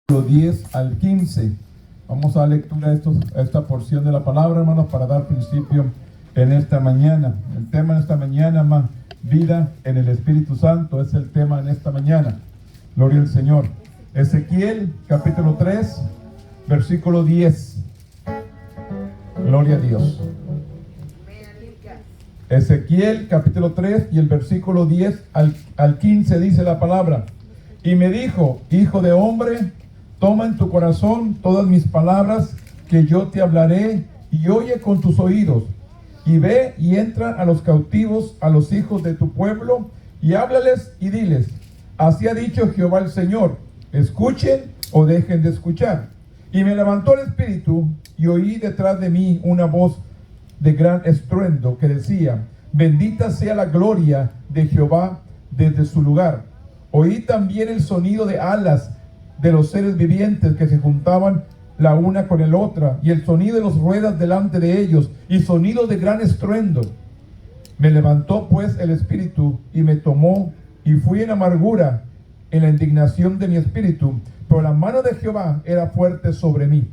10 al 15. Vamos a dar lectura a esta porción de la palabra, hermanos, para dar principio en esta mañana. El tema en esta mañana, vida en el Espíritu Santo, es el tema en esta mañana. Gloria al Señor. Ezequiel, capítulo 3, versículo 10. Gloria a Dios. Ezequiel, capítulo 3, y el versículo 10 al 15 dice la palabra. Y me dijo: hijo de hombre, toma en tu corazón todas mis palabras que yo te hablaré, y oye con tus oídos, y ve y entra a los cautivos, a los hijos de tu pueblo, y háblales y diles: así ha dicho Jehová el Señor, escuchen o dejen de escuchar. Y me levantó el espíritu, y oí detrás de mí una voz de gran estruendo que decía: bendita sea la gloria de Jehová desde su lugar. Oí también el sonido de alas de los seres vivientes que se juntaban la una con el otra, y el sonido de los ruedas delante de ellos, y sonido de gran estruendo. Me levantó pues el espíritu, y me tomó, y fui en amargura, en la indignación de mi espíritu, pero la mano de Jehová era fuerte sobre mí.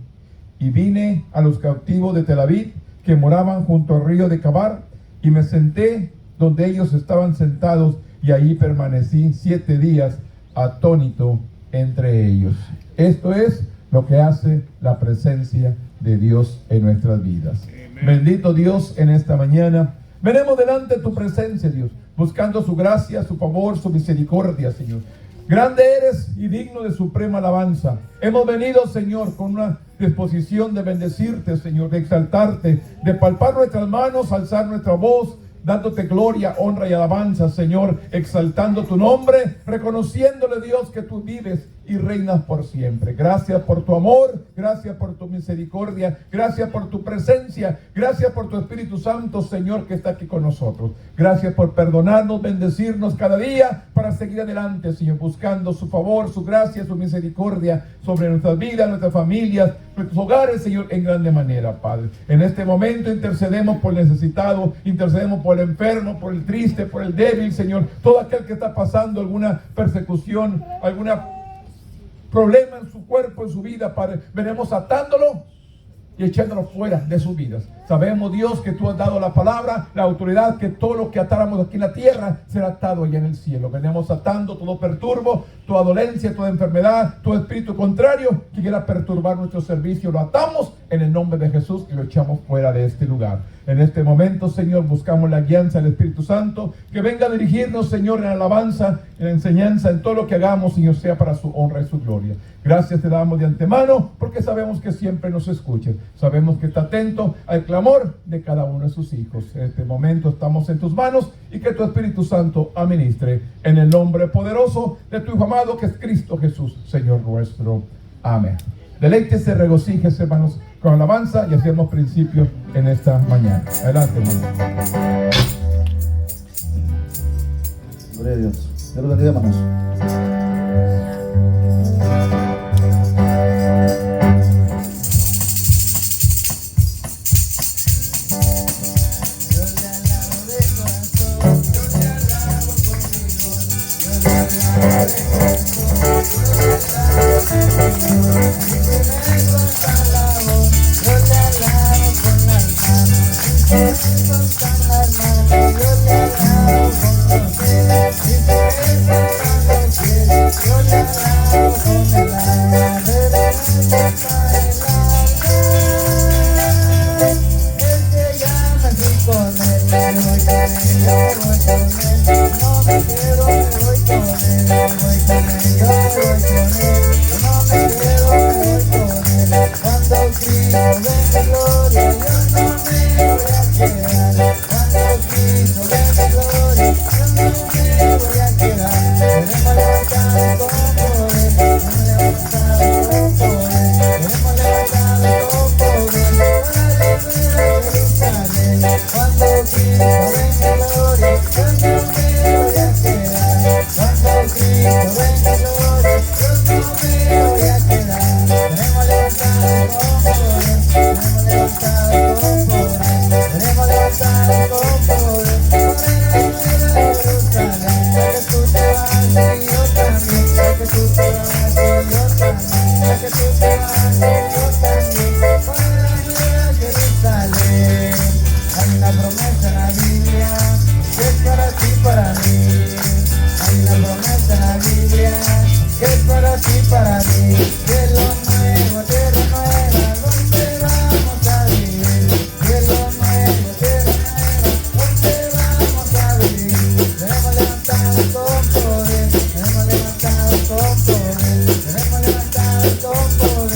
Y vine a los cautivos de Tel Aviv, que moraban junto al río de Cabar, y me senté donde ellos estaban sentados, y allí permanecí 7 días atónito entre ellos. Esto es lo que hace la presencia de Dios en nuestras vidas. Amén. Bendito Dios, en esta mañana venimos delante de tu presencia, Dios, buscando su gracia, su favor, su misericordia, Señor. Grande eres y digno de suprema alabanza. Hemos venido, Señor, con una disposición de bendecirte, Señor, de exaltarte, de palpar nuestras manos, alzar nuestra voz, dándote gloria, honra y alabanza, Señor, exaltando tu nombre, reconociéndole, Dios, que tú vives y reinas por siempre. Gracias por tu amor, gracias por tu misericordia, gracias por tu presencia, gracias por tu Espíritu Santo, Señor, que está aquí con nosotros. Gracias por perdonarnos, bendecirnos cada día para seguir adelante, Señor, buscando su favor, su gracia, su misericordia sobre nuestras vidas, nuestras familias, nuestros hogares, Señor, en grande manera, Padre. En este momento intercedemos por el necesitado, intercedemos por el enfermo, por el triste, por el débil, Señor, todo aquel que está pasando alguna persecución, alguna problema en su cuerpo, en su vida, Padre, venimos atándolo y echándolo fuera de sus vidas. Sabemos, Dios, que tú has dado la palabra, la autoridad, que todo lo que atáramos aquí en la tierra será atado allá en el cielo. Venimos atando todo perturbo, toda dolencia, toda enfermedad, todo espíritu contrario que quiera perturbar nuestro servicio. Lo atamos en el nombre de Jesús y lo echamos fuera de este lugar. En este momento, Señor, buscamos la guianza del Espíritu Santo, que venga a dirigirnos, Señor, en la alabanza, en la enseñanza, en todo lo que hagamos, Señor, sea para su honra y su gloria. Gracias te damos de antemano, porque sabemos que siempre nos escuchas. Sabemos que está atento al clamor de cada uno de sus hijos. En este momento estamos en tus manos, y que tu Espíritu Santo administre en el nombre poderoso de tu Hijo amado, que es Cristo Jesús, Señor nuestro. Amén. Deleítese, regocíjese, hermanos, con alabanza, y hacemos principio en esta mañana. Adelante, hermanos. Gloria a Dios. Dios los bendiga, hermanos. Yo le alabo con los cielos, tú te vas, yo también para la nueva Jerusalén. Hay una promesa en la Biblia que es para ti, para mí. Hay una promesa en la Biblia que es para ti, para mí. Cielo nuevo, tierra nueva, ¿dónde vamos a vivir? Cielo nuevo, tierra nueva, ¿dónde vamos a vivir? Tenemos levantado con poder, tenemos levantado con poder, tenemos levantado con poder.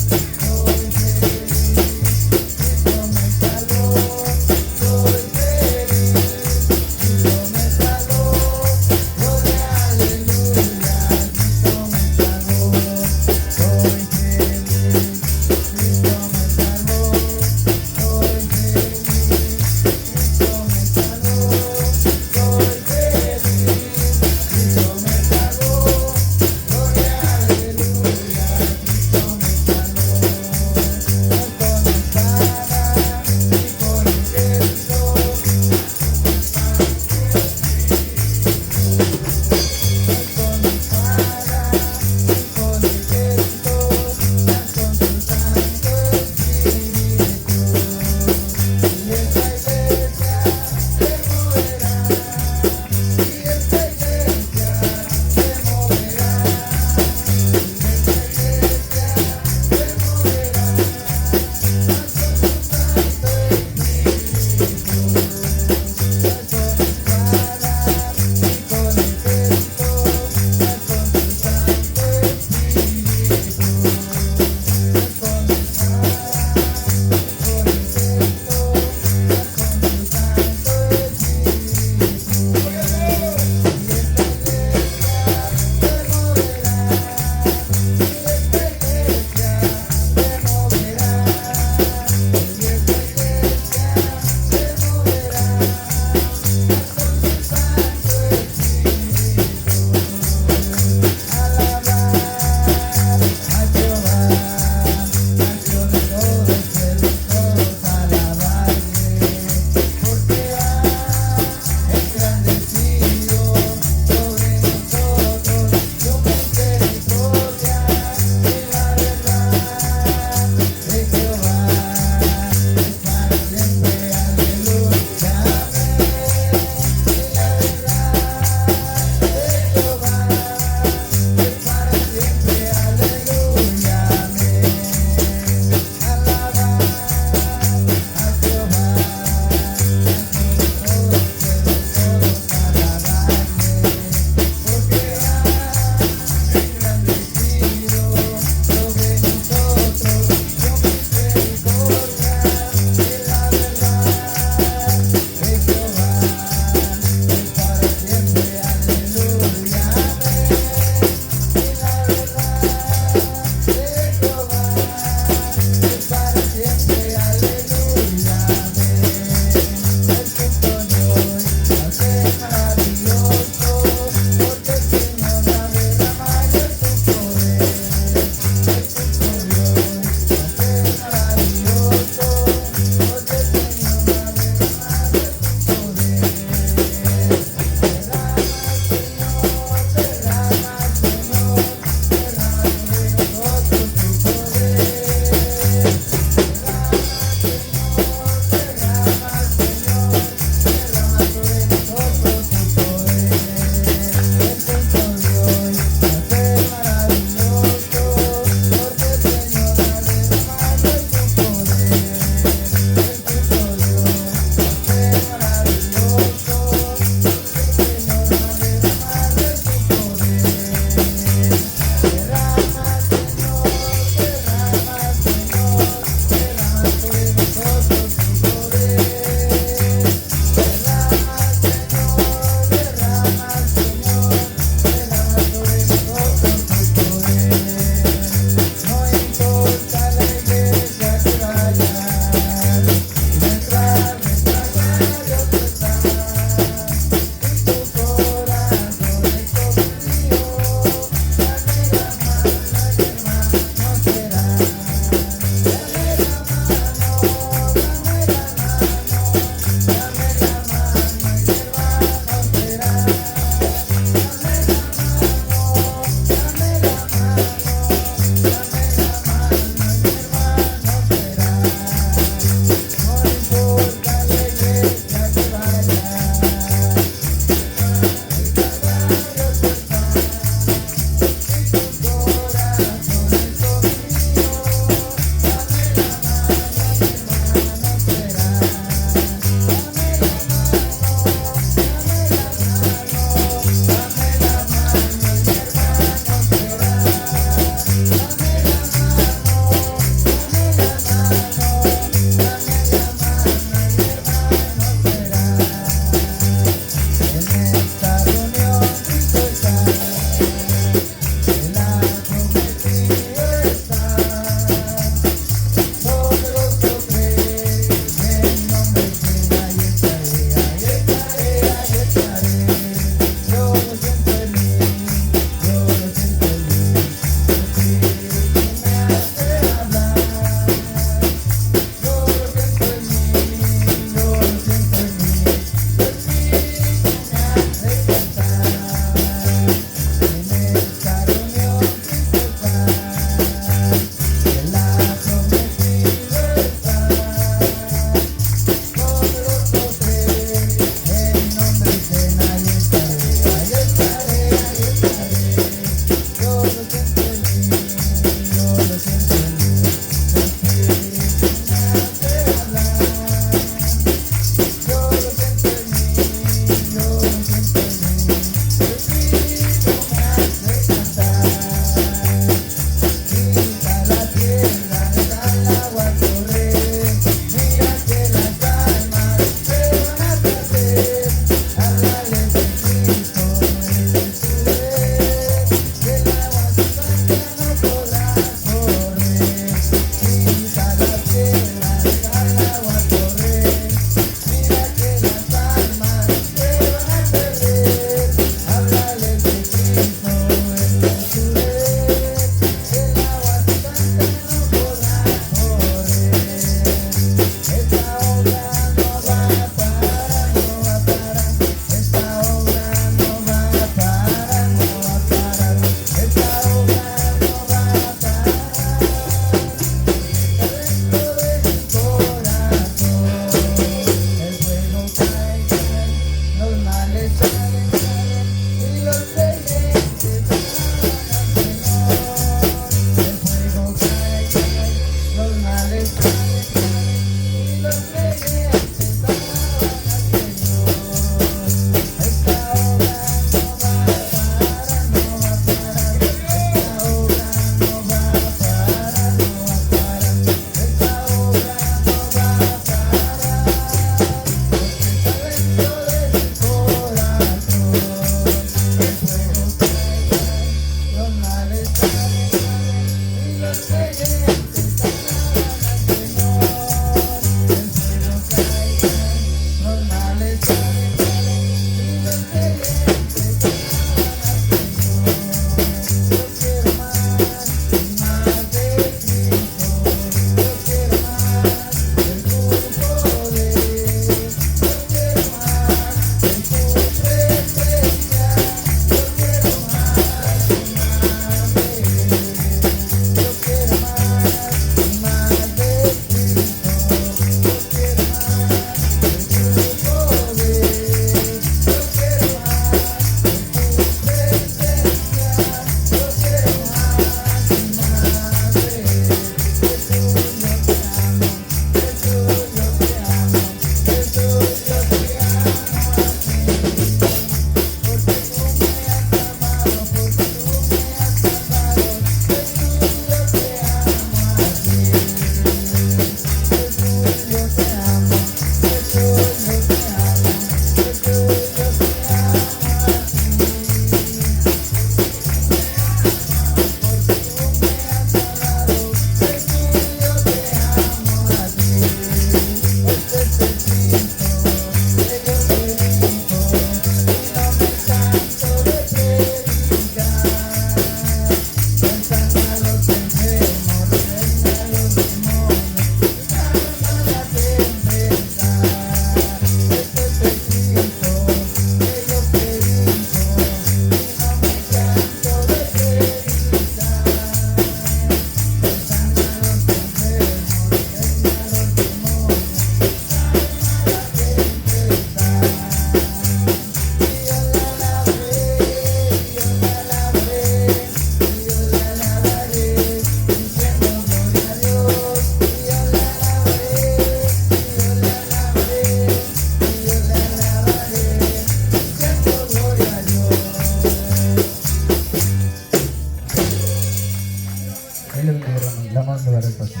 Gracias.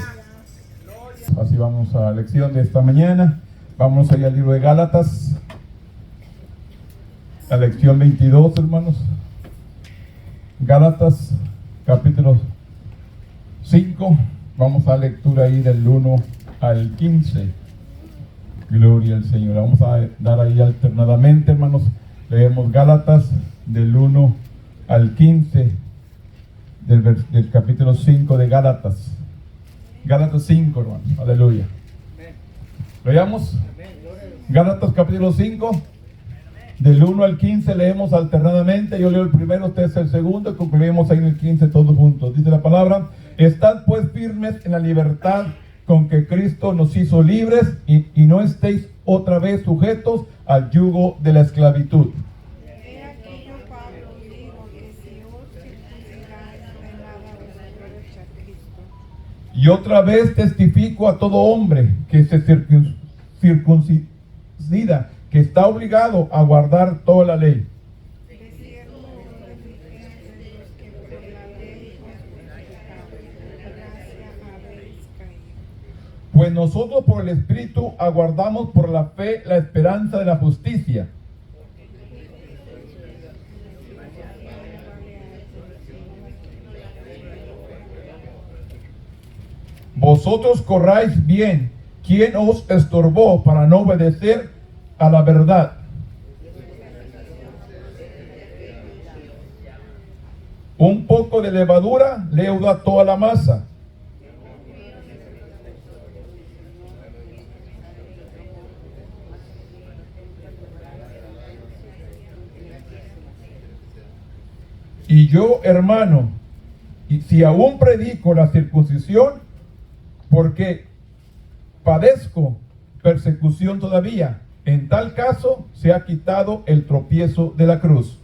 Así vamos a la lección de esta mañana. Vamos allá al libro de Gálatas. La lección 22, hermanos. Gálatas, capítulo 5. Vamos a la lectura ahí del 1 al 15. Gloria al Señor. Vamos a dar ahí alternadamente, hermanos. Leemos Gálatas del 1 al 15 del capítulo 5 de Gálatas. Gálatas 5, hermanos. Aleluya. Leamos. Gálatas capítulo 5. Del 1 al 15 leemos alternadamente. Yo leo el primero, usted el segundo, y concluimos ahí en el 15 todos juntos. Dice la palabra: estad pues firmes en la libertad con que Cristo nos hizo libres, y no estéis otra vez sujetos al yugo de la esclavitud. He aquí yo, Pablo, digo que si os circuncidáis, de nada os aprovecha Cristo. Y otra vez testifico a todo hombre que se circuncida, que está obligado a guardar toda la ley. De cierto os repliqué de los que por la ley os crucificaron, por gracia habéis caído. Pues nosotros por el Espíritu aguardamos por la fe la esperanza de la justicia. Vosotros corráis bien. ¿Quién os estorbó para no obedecer a la verdad? Un poco de levadura leuda toda la masa. Y yo, hermano, y si aún predico la circuncisión, porque padezco persecución todavía, en tal caso se ha quitado el tropiezo de la cruz.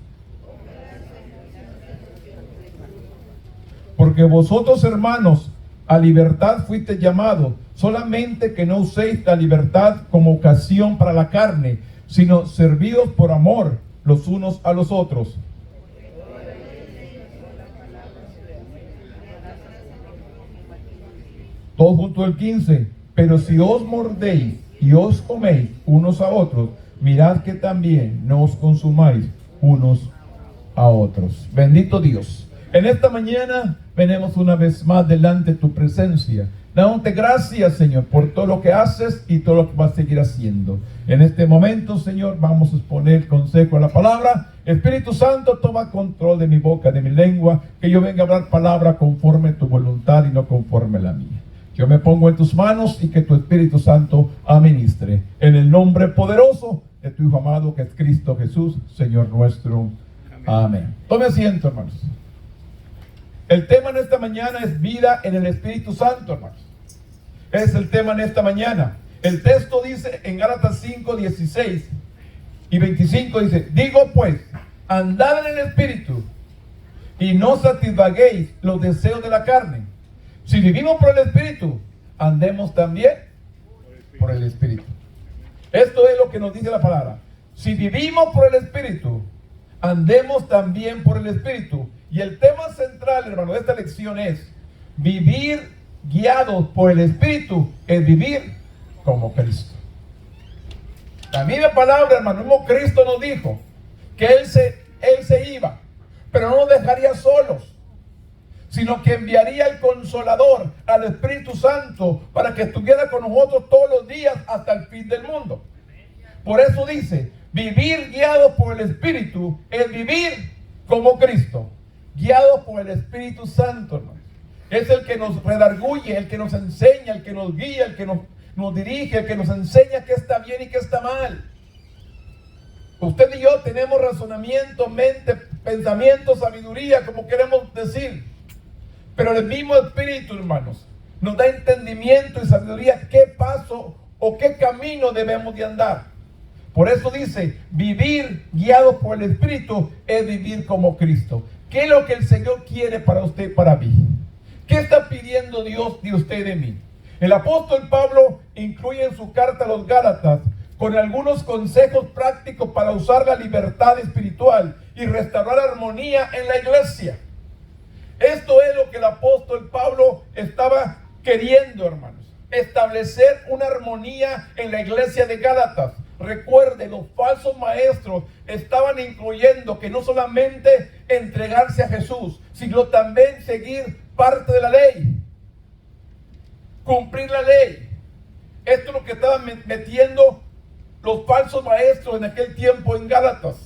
Porque vosotros, hermanos, a libertad fuisteis llamados, solamente que no uséis la libertad como ocasión para la carne, sino servidos por amor los unos a los otros. Todo junto al 15. Pero si os mordéis y os coméis unos a otros, mirad que también no os consumáis unos a otros. Bendito Dios. En esta mañana venimos una vez más delante de tu presencia, dándote gracias, Señor, por todo lo que haces y todo lo que vas a seguir haciendo. En este momento, Señor, vamos a exponer consejo a la palabra. Espíritu Santo, toma control de mi boca, de mi lengua, que yo venga a hablar palabra conforme a tu voluntad y no conforme a la mía. Yo me pongo en tus manos y que tu Espíritu Santo administre. En el nombre poderoso de tu Hijo amado, que es Cristo Jesús, Señor nuestro. Amén. Tome asiento, hermanos. El tema en esta mañana es vida en el Espíritu Santo, hermanos. Es el tema en esta mañana. El texto dice en Gálatas 5, 16 y 25, dice: digo pues, andad en el Espíritu y no satisfaguéis los deseos de la carne. Si vivimos por el Espíritu, andemos también por el Espíritu. Esto es lo que nos dice la palabra. Si vivimos por el Espíritu, andemos también por el Espíritu. Y el tema central, hermano, de esta lección es: vivir guiados por el Espíritu es vivir como Cristo. La misma palabra, hermano, mismo Cristo nos dijo que Él se iba, pero no nos dejaría solos, sino que enviaría el Consolador, al Espíritu Santo, para que estuviera con nosotros todos los días hasta el fin del mundo. Por eso dice: vivir guiados por el Espíritu es vivir como Cristo, guiados por el Espíritu Santo, hermano. Es el que nos redarguye, el que nos enseña, el que nos guía, el que nos dirige, el que nos enseña qué está bien y qué está mal. Usted y yo tenemos razonamiento, mente, pensamiento, sabiduría, como queremos decir. Pero el mismo Espíritu, hermanos, nos da entendimiento y sabiduría qué paso o qué camino debemos de andar. Por eso dice: vivir guiados por el Espíritu es vivir como Cristo. ¿Qué es lo que el Señor quiere para usted y para mí? ¿Qué está pidiendo Dios de usted y de mí? El apóstol Pablo incluye en su carta a los Gálatas con algunos consejos prácticos para usar la libertad espiritual y restaurar armonía en la iglesia. Esto es lo que el apóstol Pablo estaba queriendo, hermanos, establecer una armonía en la iglesia de Gálatas. Recuerde, los falsos maestros estaban incluyendo que no solamente entregarse a Jesús, sino también seguir parte de la ley, cumplir la ley. Esto es lo que estaban metiendo los falsos maestros en aquel tiempo en Gálatas,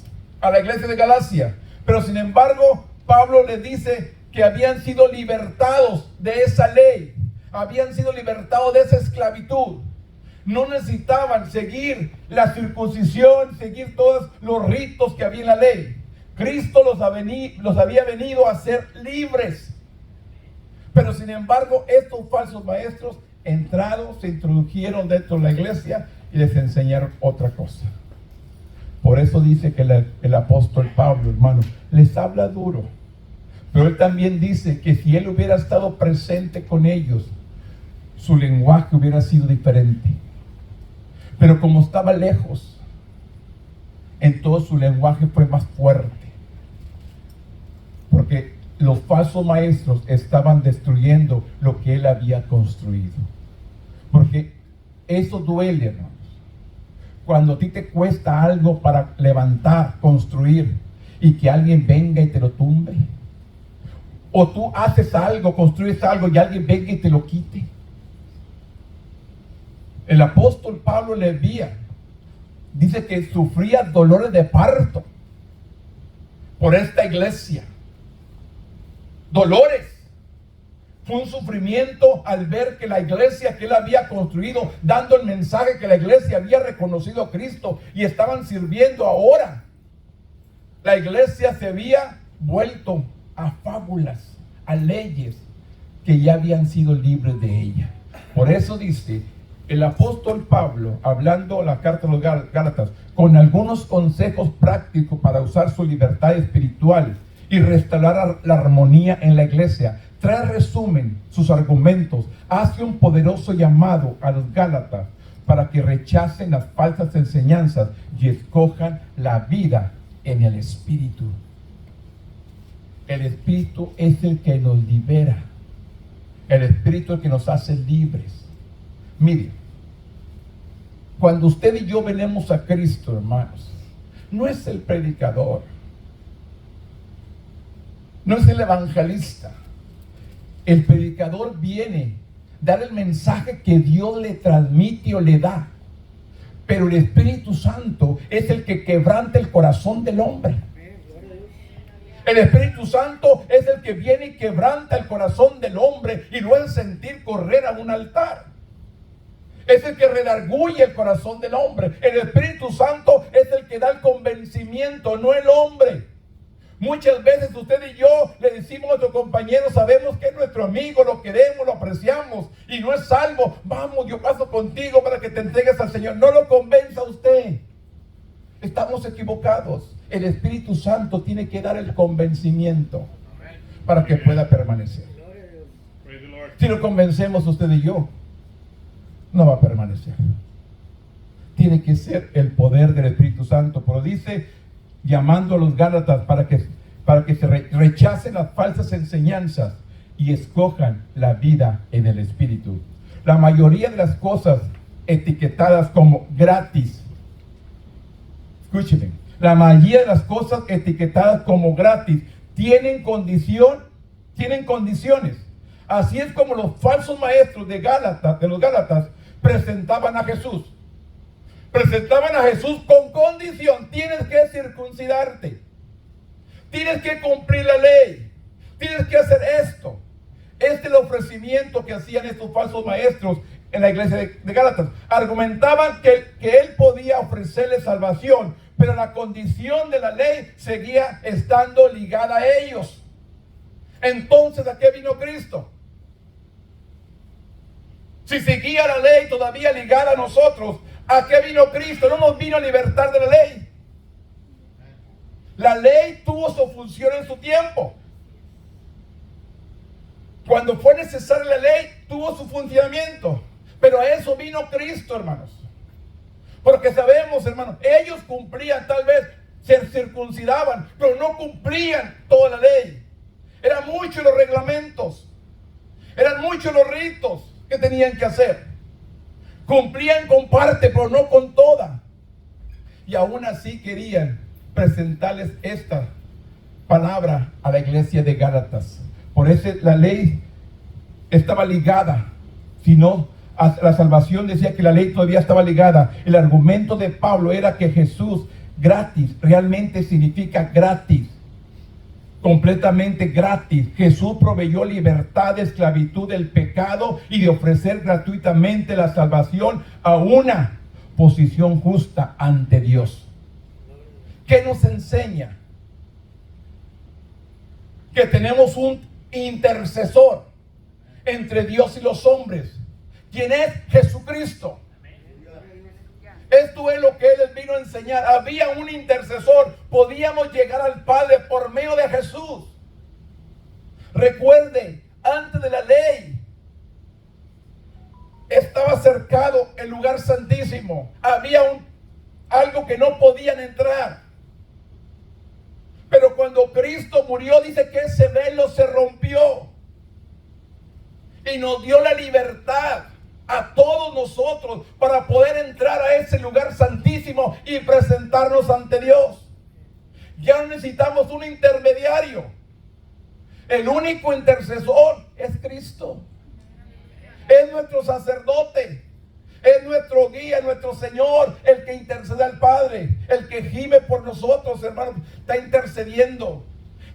a la iglesia de Galacia. Pero sin embargo, Pablo les dice que habían sido libertados de esa ley, habían sido libertados de esa esclavitud. No necesitaban seguir la circuncisión, seguir todos los ritos que había en la ley. Cristo los había venido a hacer libres. Pero sin embargo, estos falsos maestros entraron, se introdujeron dentro de la iglesia y les enseñaron otra cosa. Por eso dice que el apóstol Pablo, hermano, les habla duro. Pero él también dice que si él hubiera estado presente con ellos, su lenguaje hubiera sido diferente. Pero como estaba lejos, entonces su lenguaje fue más fuerte. Porque los falsos maestros estaban destruyendo lo que él había construido. Porque eso duele, hermanos. Cuando a ti te cuesta algo para levantar, construir, y que alguien venga y te lo tumbe. O tú haces algo, construyes algo y alguien venga y te lo quite. El apóstol Pablo le veía, dice que sufría dolores de parto por esta iglesia. Dolores. Fue un sufrimiento al ver que la iglesia que él había construido, dando el mensaje que la iglesia había reconocido a Cristo y estaban sirviendo ahora. La iglesia se había vuelto a fábulas, a leyes que ya habían sido libres de ella. Por eso dice el apóstol Pablo, hablando la carta a los Gálatas, con algunos consejos prácticos para usar su libertad espiritual y restaurar la armonía en la iglesia, trae resumen sus argumentos, hace un poderoso llamado a los Gálatas para que rechacen las falsas enseñanzas y escojan la vida en el Espíritu. El Espíritu es el que nos libera. El Espíritu es el que nos hace libres. Mire, cuando usted y yo venimos a Cristo, hermanos, no es el predicador, no es el evangelista. El predicador viene a dar el mensaje que Dios le transmite o le da. Pero el Espíritu Santo es el que quebranta el corazón del hombre. El Espíritu Santo es el que viene y quebranta el corazón del hombre y lo hace sentir correr a un altar. Es el que redarguye el corazón del hombre. El Espíritu Santo es el que da el convencimiento, no el hombre. Muchas veces usted y yo le decimos a nuestro compañero, sabemos que es nuestro amigo, lo queremos, lo apreciamos y no es salvo. Vamos, yo paso contigo para que te entregues al Señor. No lo convenza usted. Estamos equivocados. El Espíritu Santo tiene que dar el convencimiento para que pueda permanecer. Si lo convencemos usted y yo, no va a permanecer. Tiene que ser el poder del Espíritu Santo. Pero dice, llamando a los Gálatas para que se rechacen las falsas enseñanzas y escojan la vida en el Espíritu. La mayoría de las cosas etiquetadas como gratis, escúcheme, la mayoría de las cosas etiquetadas como gratis tienen condiciones. Así es como los falsos maestros de los Gálatas presentaban a Jesús. Presentaban a Jesús con condición: tienes que circuncidarte, tienes que cumplir la ley, tienes que hacer esto. Este es el ofrecimiento que hacían estos falsos maestros en la iglesia de Gálatas. Argumentaban que él podía ofrecerles salvación, pero la condición de la ley seguía estando ligada a ellos. Entonces, ¿a qué vino Cristo? Si seguía la ley todavía ligada a nosotros, ¿a qué vino Cristo? No nos vino a libertar de la ley. La ley tuvo su función en su tiempo. Cuando fue necesaria la ley, tuvo su funcionamiento. Pero a eso vino Cristo, hermanos. Porque sabemos, hermanos, ellos cumplían, tal vez se circuncidaban, pero no cumplían toda la ley. Eran muchos los reglamentos. Eran muchos los ritos que tenían que hacer. Cumplían con parte, pero no con toda. Y aún así querían presentarles esta palabra a la iglesia de Gálatas. Por eso la ley estaba ligada. Si no, a la salvación decía que la ley todavía estaba ligada. El argumento de Pablo era que Jesús gratis, realmente significa gratis. Completamente gratis. Jesús proveyó libertad de esclavitud del pecado y de ofrecer gratuitamente la salvación a una posición justa ante Dios. ¿Qué nos enseña? Que tenemos un intercesor entre Dios y los hombres. ¿Quién es? Jesucristo. Esto es lo que Él les vino a enseñar. Había un intercesor. Podíamos llegar al Padre por medio de Jesús. Recuerde, antes de la ley estaba cercado el lugar santísimo. Había algo que no podían entrar. Pero cuando Cristo murió, dice que ese velo se rompió y nos dio la libertad a todos nosotros para poder entrar a ese lugar santísimo y presentarnos ante Dios. Ya no necesitamos un intermediario. El único intercesor es Cristo. Es nuestro sacerdote, es nuestro guía, nuestro Señor, el que intercede al Padre, el que gime por nosotros, hermanos, está intercediendo.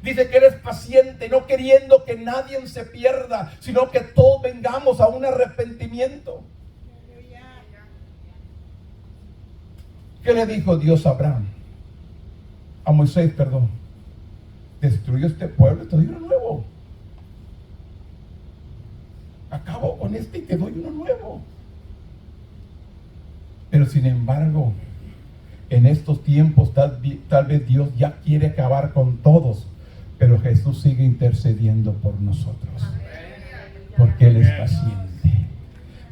Dice que Él es paciente, no queriendo que nadie se pierda, sino que todos vengamos a un arrepentimiento. ¿Qué le dijo Dios a Abraham? A Moisés, perdón. Destruyó este pueblo y te doy uno nuevo. Acabo con este y te doy uno nuevo. Pero sin embargo, en estos tiempos tal vez Dios ya quiere acabar con todos. Pero Jesús sigue intercediendo por nosotros. Porque Él es paciente.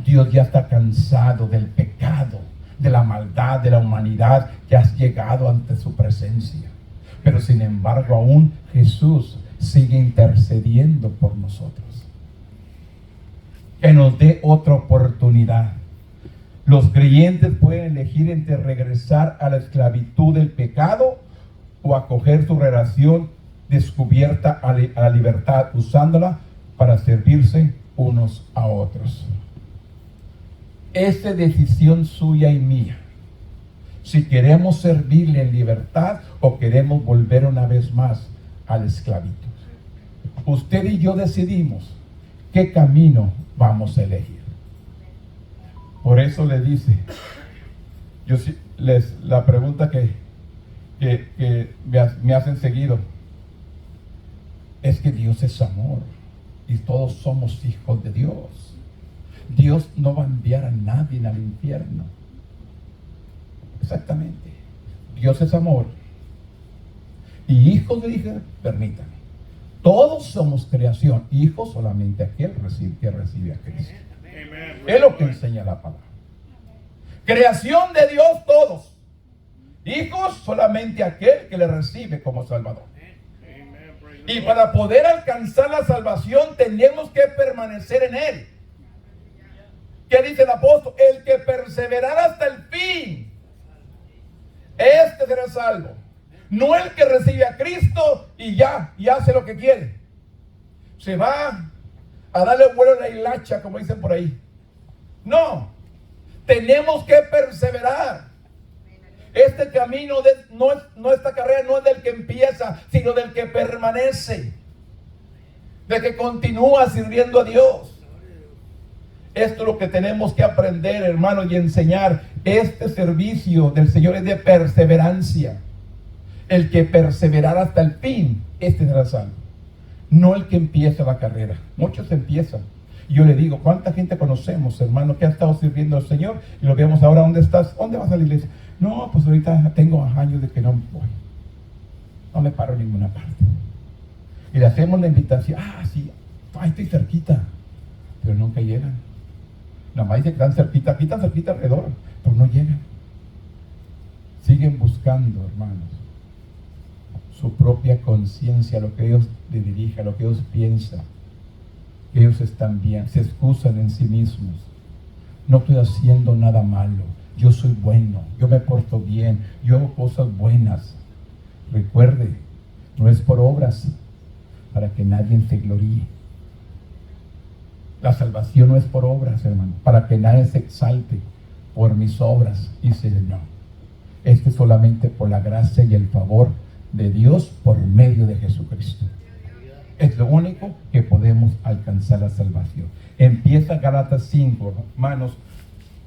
Dios ya está cansado del pecado, de la maldad de la humanidad que has llegado ante su presencia. Pero sin embargo aún Jesús sigue intercediendo por nosotros. Que nos dé otra oportunidad. Los creyentes pueden elegir entre regresar a la esclavitud del pecado o acoger su relación descubierta a la libertad, usándola para servirse unos a otros. Esa decisión suya y mía. Si queremos servirle en libertad o queremos volver una vez más a la esclavitud. Usted y yo decidimos qué camino vamos a elegir. Por eso le dice, la pregunta que me hacen seguido, es que Dios es amor y todos somos hijos de Dios. Dios no va a enviar a nadie al infierno. Exactamente. Dios es amor. Y hijos de hijas, permítanme. Todos somos creación. Hijos solamente aquel que recibe a Cristo. Es lo que enseña la palabra. Creación de Dios todos. Hijos solamente aquel que le recibe como Salvador. Y para poder alcanzar la salvación tenemos que permanecer en Él. ¿Qué dice el apóstol? El que perseverará hasta el fin, este será salvo. No el que recibe a Cristo y hace lo que quiere. Se va a darle vuelo a la hilacha, como dicen por ahí. No, tenemos que perseverar. Este camino, esta carrera no es del que empieza, sino del que permanece, de que continúa sirviendo a Dios. Esto es lo que tenemos que aprender, hermanos, y enseñar. Este servicio del Señor es de perseverancia. El que perseverar hasta el fin, este será salvo. No el que empieza la carrera. Muchos empiezan. Y yo le digo, ¿cuánta gente conocemos, hermano, que ha estado sirviendo al Señor? Y lo vemos ahora, ¿dónde estás? ¿Dónde vas a la iglesia? No, pues ahorita tengo años de que no voy. No me paro en ninguna parte. Y le hacemos la invitación. Sí, estoy cerquita. Pero nunca llegan. Nada más dice que están cerquita, aquí están cerquita alrededor, pero no llegan. Siguen buscando, hermanos, su propia conciencia, lo que Dios le dirija, lo que Dios piensa. Ellos están bien, se excusan en sí mismos. No estoy haciendo nada malo. Yo soy bueno, yo me porto bien, yo hago cosas buenas. Recuerde, no es por obras para que nadie se gloríe. La salvación no es por obras, hermano, para que nadie se exalte por mis obras. Dice no. Este es solamente por la gracia y el favor de Dios por medio de Jesucristo. Es lo único que podemos alcanzar la salvación. Empieza Gálatas 5, hermanos,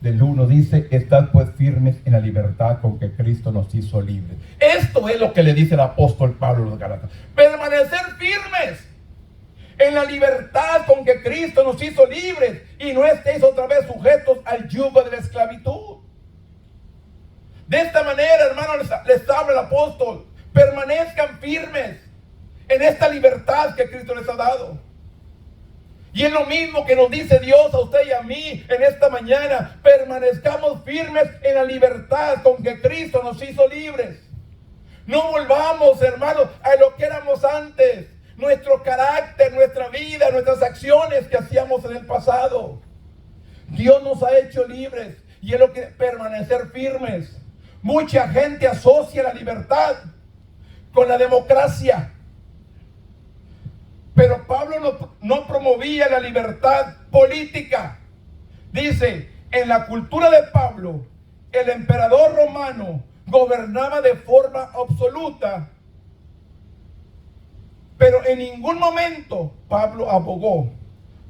del 1 dice: estad pues firmes en la libertad con que Cristo nos hizo libres. Esto es lo que le dice el apóstol Pablo a los Gálatas: permanecer firmes en la libertad con que Cristo nos hizo libres, y no estéis otra vez sujetos al yugo de la esclavitud. De esta manera, hermanos, les habla el apóstol: permanezcan firmes en esta libertad que Cristo les ha dado. Y es lo mismo que nos dice Dios a usted y a mí en esta mañana: permanezcamos firmes en la libertad con que Cristo nos hizo libres. No volvamos, hermanos, a lo que éramos antes. Nuestro carácter, nuestra vida, nuestras acciones que hacíamos en el pasado. Dios nos ha hecho libres, y es lo que permanecer firmes. Mucha gente asocia la libertad con la democracia. Pero Pablo no promovía la libertad política. Dice, en la cultura de Pablo, el emperador romano gobernaba de forma absoluta. Pero en ningún momento Pablo abogó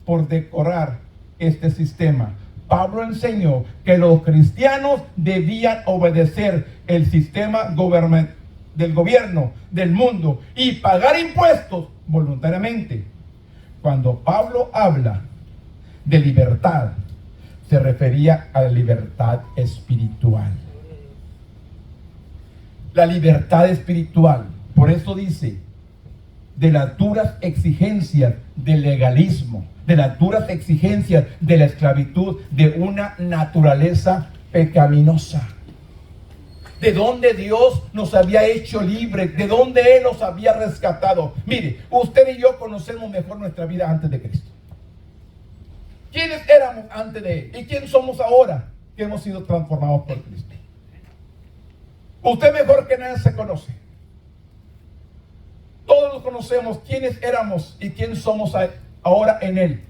por decorar este sistema. Pablo enseñó que los cristianos debían obedecer el sistema del gobierno del mundo y pagar impuestos voluntariamente. Cuando Pablo habla de libertad, se refería a la libertad espiritual. La libertad espiritual. Por eso dice: de las duras exigencias del legalismo, de las duras exigencias de la esclavitud, de una naturaleza pecaminosa. De donde Dios nos había hecho libres, de donde Él nos había rescatado. Mire, usted y yo conocemos mejor nuestra vida antes de Cristo. ¿Quiénes éramos antes de Él? ¿Y quién somos ahora que hemos sido transformados por Cristo? Usted mejor que nadie se conoce. Todos conocemos quiénes éramos y quién somos ahora en Él.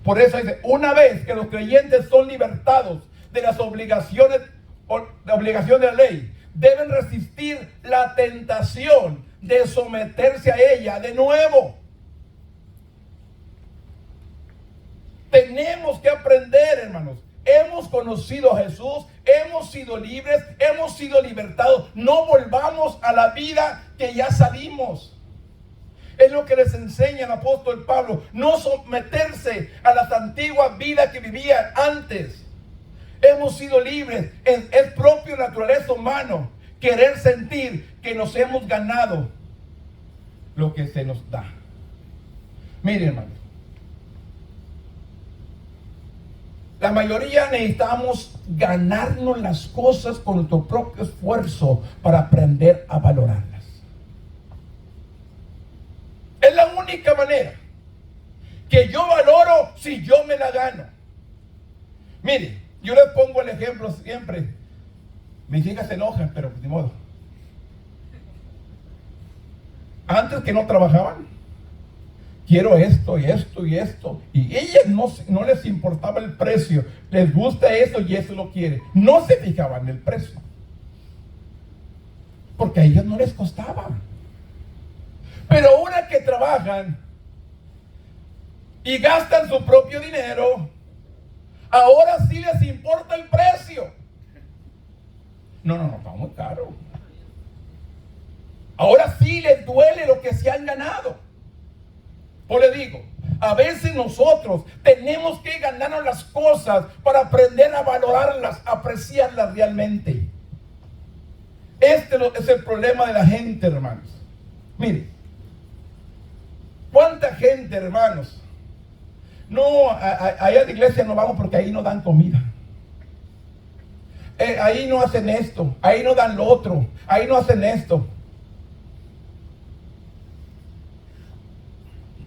Por eso dice: una vez que los creyentes son libertados de las obligaciones, la obligación de la ley, deben resistir la tentación de someterse a ella de nuevo. Tenemos que aprender, hermanos. Hemos conocido a Jesús, hemos sido libres, hemos sido libertados. No volvamos a la vida que ya salimos. Es lo que les enseña el apóstol Pablo: no someterse a las antiguas vidas que vivían antes. Hemos sido libres. Es propio naturaleza humano querer sentir que nos hemos ganado lo que se nos da. Miren, hermano, la mayoría necesitamos ganarnos las cosas con nuestro propio esfuerzo para aprender a valorarlas. Es la única manera que yo valoro si yo me la gano. Mire, yo les pongo el ejemplo siempre. Mis hijas se enojan, pero pues, ni modo. Antes que no trabajaban, quiero esto y esto y esto. Y ellas no les importaba el precio. Les gusta eso y eso lo quiere. No se fijaban en el precio, porque a ellos no les costaba. Pero ahora que trabajan y gastan su propio dinero, ahora sí les importa el precio. No, está muy caro. Ahora sí les duele lo que se han ganado. Pues le digo, a veces nosotros tenemos que ganarnos las cosas para aprender a valorarlas, apreciarlas realmente. Este es el problema de la gente, hermanos. Mire, ¿cuánta gente, hermanos? No, allá a la iglesia no vamos porque ahí no dan comida. Ahí no hacen esto, ahí no dan lo otro, ahí no hacen esto.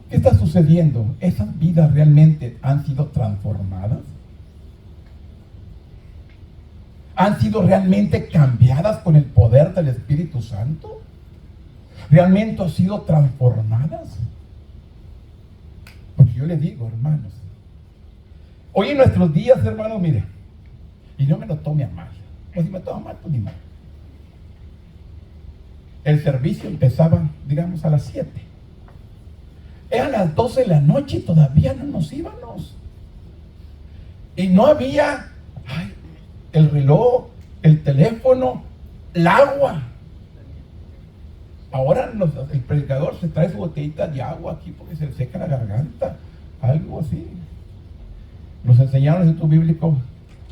¿Qué está sucediendo? sucediendo, ¿esas vidas realmente han sido transformadas? ¿Han sido realmente cambiadas con el poder del Espíritu Santo? ¿Realmente han sido transformadas? Porque yo les digo, hermanos, hoy en nuestros días, hermanos, mire, y no me lo tome a mal, pues si me toma mal, pues ni mal. El servicio empezaba, digamos, a las 7. Eran las 12 de la noche y todavía no nos íbamos. Y no había el reloj, el teléfono, el agua. Ahora el predicador se trae su botellita de agua aquí porque se le seca la garganta, algo así. Nos enseñaron en el estudio bíblico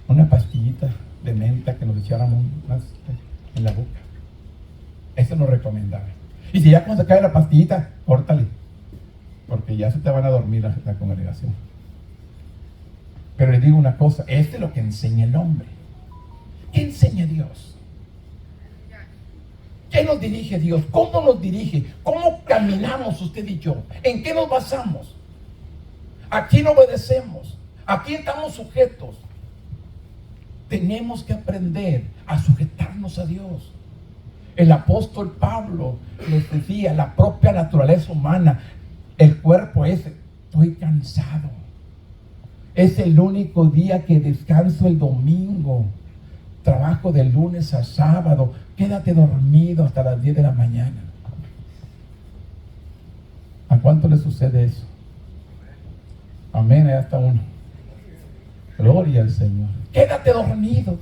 una pastillita de menta que nos echáramos en la boca. Eso nos recomendaban. Y si ya cuando se cae la pastillita, córtale, porque ya se te van a dormir la congregación. Pero les digo una cosa, es lo que enseña el hombre. ¿Qué enseña Dios? ¿Qué nos dirige Dios? ¿Cómo nos dirige? ¿Cómo caminamos usted y yo? ¿En qué nos basamos? ¿A quién obedecemos? ¿A quién estamos sujetos? Tenemos que aprender a sujetarnos a Dios. El apóstol Pablo les decía, la propia naturaleza humana, el cuerpo estoy cansado. Es el único día que descanso el domingo. Trabajo de lunes a sábado. Quédate dormido hasta las 10 de la mañana. ¿A cuánto le sucede eso? Amén, ahí está uno. Gloria al Señor. Quédate dormido.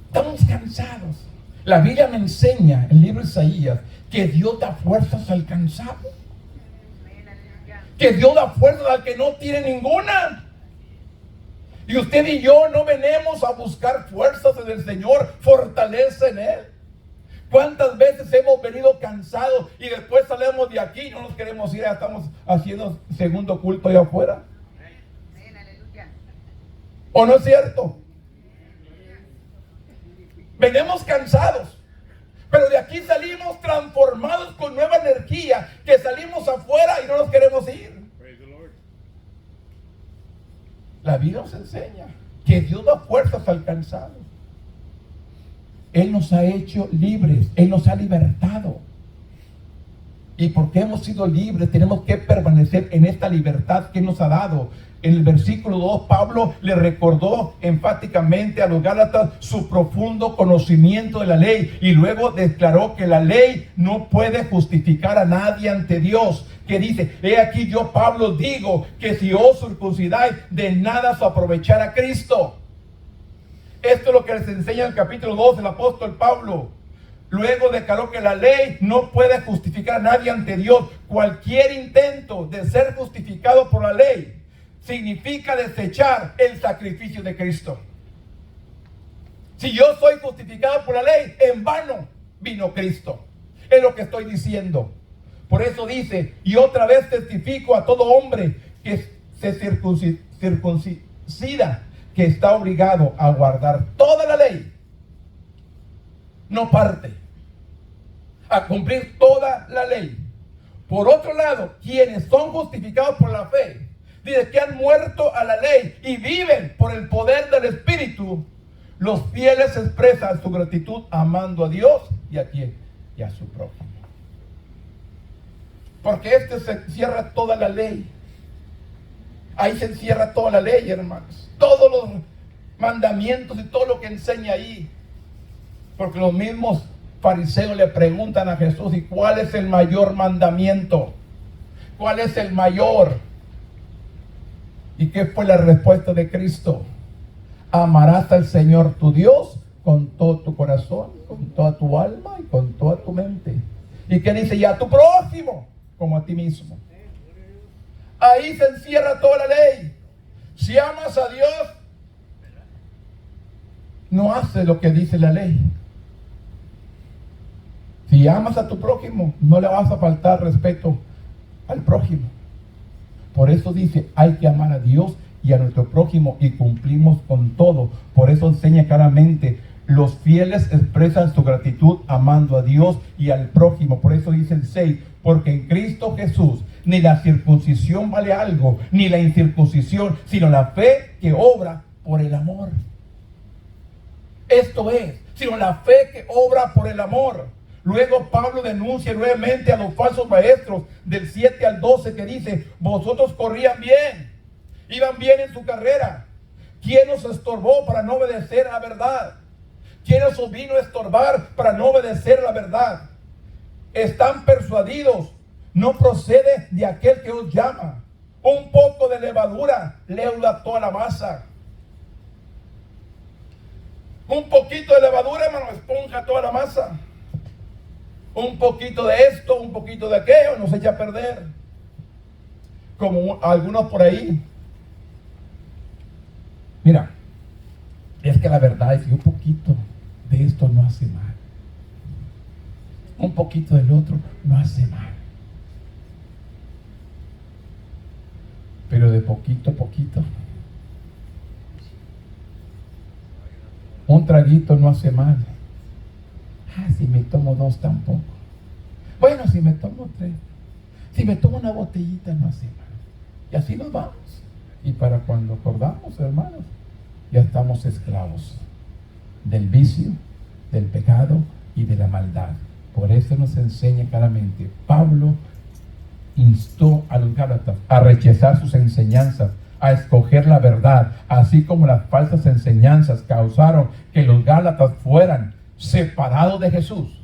Estamos cansados. La Biblia me enseña, en el libro de Isaías, que Dios da fuerzas al cansado. Que Dios da fuerzas al que no tiene ninguna. Y usted y yo no venimos a buscar fuerzas en el Señor, fortaleza en Él. ¿Cuántas veces hemos venido cansados y después salimos de aquí y no nos queremos ir? Ya estamos haciendo segundo culto allá afuera. ¿O no es cierto? Venimos cansados, pero de aquí salimos transformados con nueva energía, que salimos afuera y no nos queremos ir. La Biblia nos enseña que Dios da fuerzas al cansado. Él nos ha hecho libres, Él nos ha libertado. Y porque hemos sido libres, tenemos que permanecer en esta libertad que Él nos ha dado. En el versículo 2, Pablo le recordó enfáticamente a los Gálatas su profundo conocimiento de la ley, y luego declaró que la ley no puede justificar a nadie ante Dios, que dice, he aquí yo, Pablo, digo que si os circuncidáis, de nada os aprovechará Cristo. Esto es lo que les enseña en el capítulo 2 el apóstol Pablo. Luego declaró que la ley no puede justificar a nadie ante Dios. Cualquier intento de ser justificado por la ley significa desechar el sacrificio de Cristo. Si yo soy justificado por la ley, en vano vino Cristo. Es lo que estoy diciendo. Por eso dice, y otra vez testifico a todo hombre que se circuncida, que está obligado a guardar toda la ley, no parte, a cumplir toda la ley. Por otro lado, quienes son justificados por la fe, dice que han muerto a la ley y viven por el poder del Espíritu. Los fieles expresan su gratitud amando a Dios y a quién, y a su prójimo. Porque se encierra toda la ley. Ahí se encierra toda la ley, hermanos. Todos los mandamientos y todo lo que enseña ahí. Porque los mismos fariseos le preguntan a Jesús, ¿y cuál es el mayor mandamiento? ¿Cuál es el mayor? ¿Y qué fue la respuesta de Cristo? Amarás al Señor tu Dios con todo tu corazón, con toda tu alma y con toda tu mente. ¿Y qué dice? Y a tu prójimo como a ti mismo. Ahí se encierra toda la ley. Si amas a Dios, no haces lo que dice la ley. Si amas a tu prójimo, no le vas a faltar respeto al prójimo. Por eso dice, hay que amar a Dios y a nuestro prójimo, y cumplimos con todo. Por eso enseña claramente, los fieles expresan su gratitud amando a Dios y al prójimo. Por eso dice el 6, porque en Cristo Jesús ni la circuncisión vale algo, ni la incircuncisión, sino la fe que obra por el amor. Esto es, sino la fe que obra por el amor. Luego Pablo denuncia nuevamente a los falsos maestros del 7 al 12 que dice: vosotros corrían bien, iban bien en su carrera. ¿Quién os estorbó para no obedecer a la verdad? ¿Quién os vino a estorbar para no obedecer a la verdad? Están persuadidos, no procede de aquel que os llama. Un poco de levadura leuda toda la masa. Un poquito de levadura, hermano, esponja toda la masa. Un poquito de esto, un poquito de aquello, nos echa a perder. Como algunos por ahí. Mira, es que la verdad es que un poquito de esto no hace mal. Un poquito del otro no hace mal. Pero de poquito a poquito. Un traguito no hace mal. Si me tomo 2 tampoco. Bueno, si me tomo 3. Si me tomo una botellita no hace mal. Y así nos vamos. Y para cuando acordamos, hermanos, ya estamos esclavos del vicio, del pecado y de la maldad. Por eso nos enseña claramente. Pablo instó a los Gálatas a rechazar sus enseñanzas, a escoger la verdad, así como las falsas enseñanzas causaron que los Gálatas fueran separados de Jesús.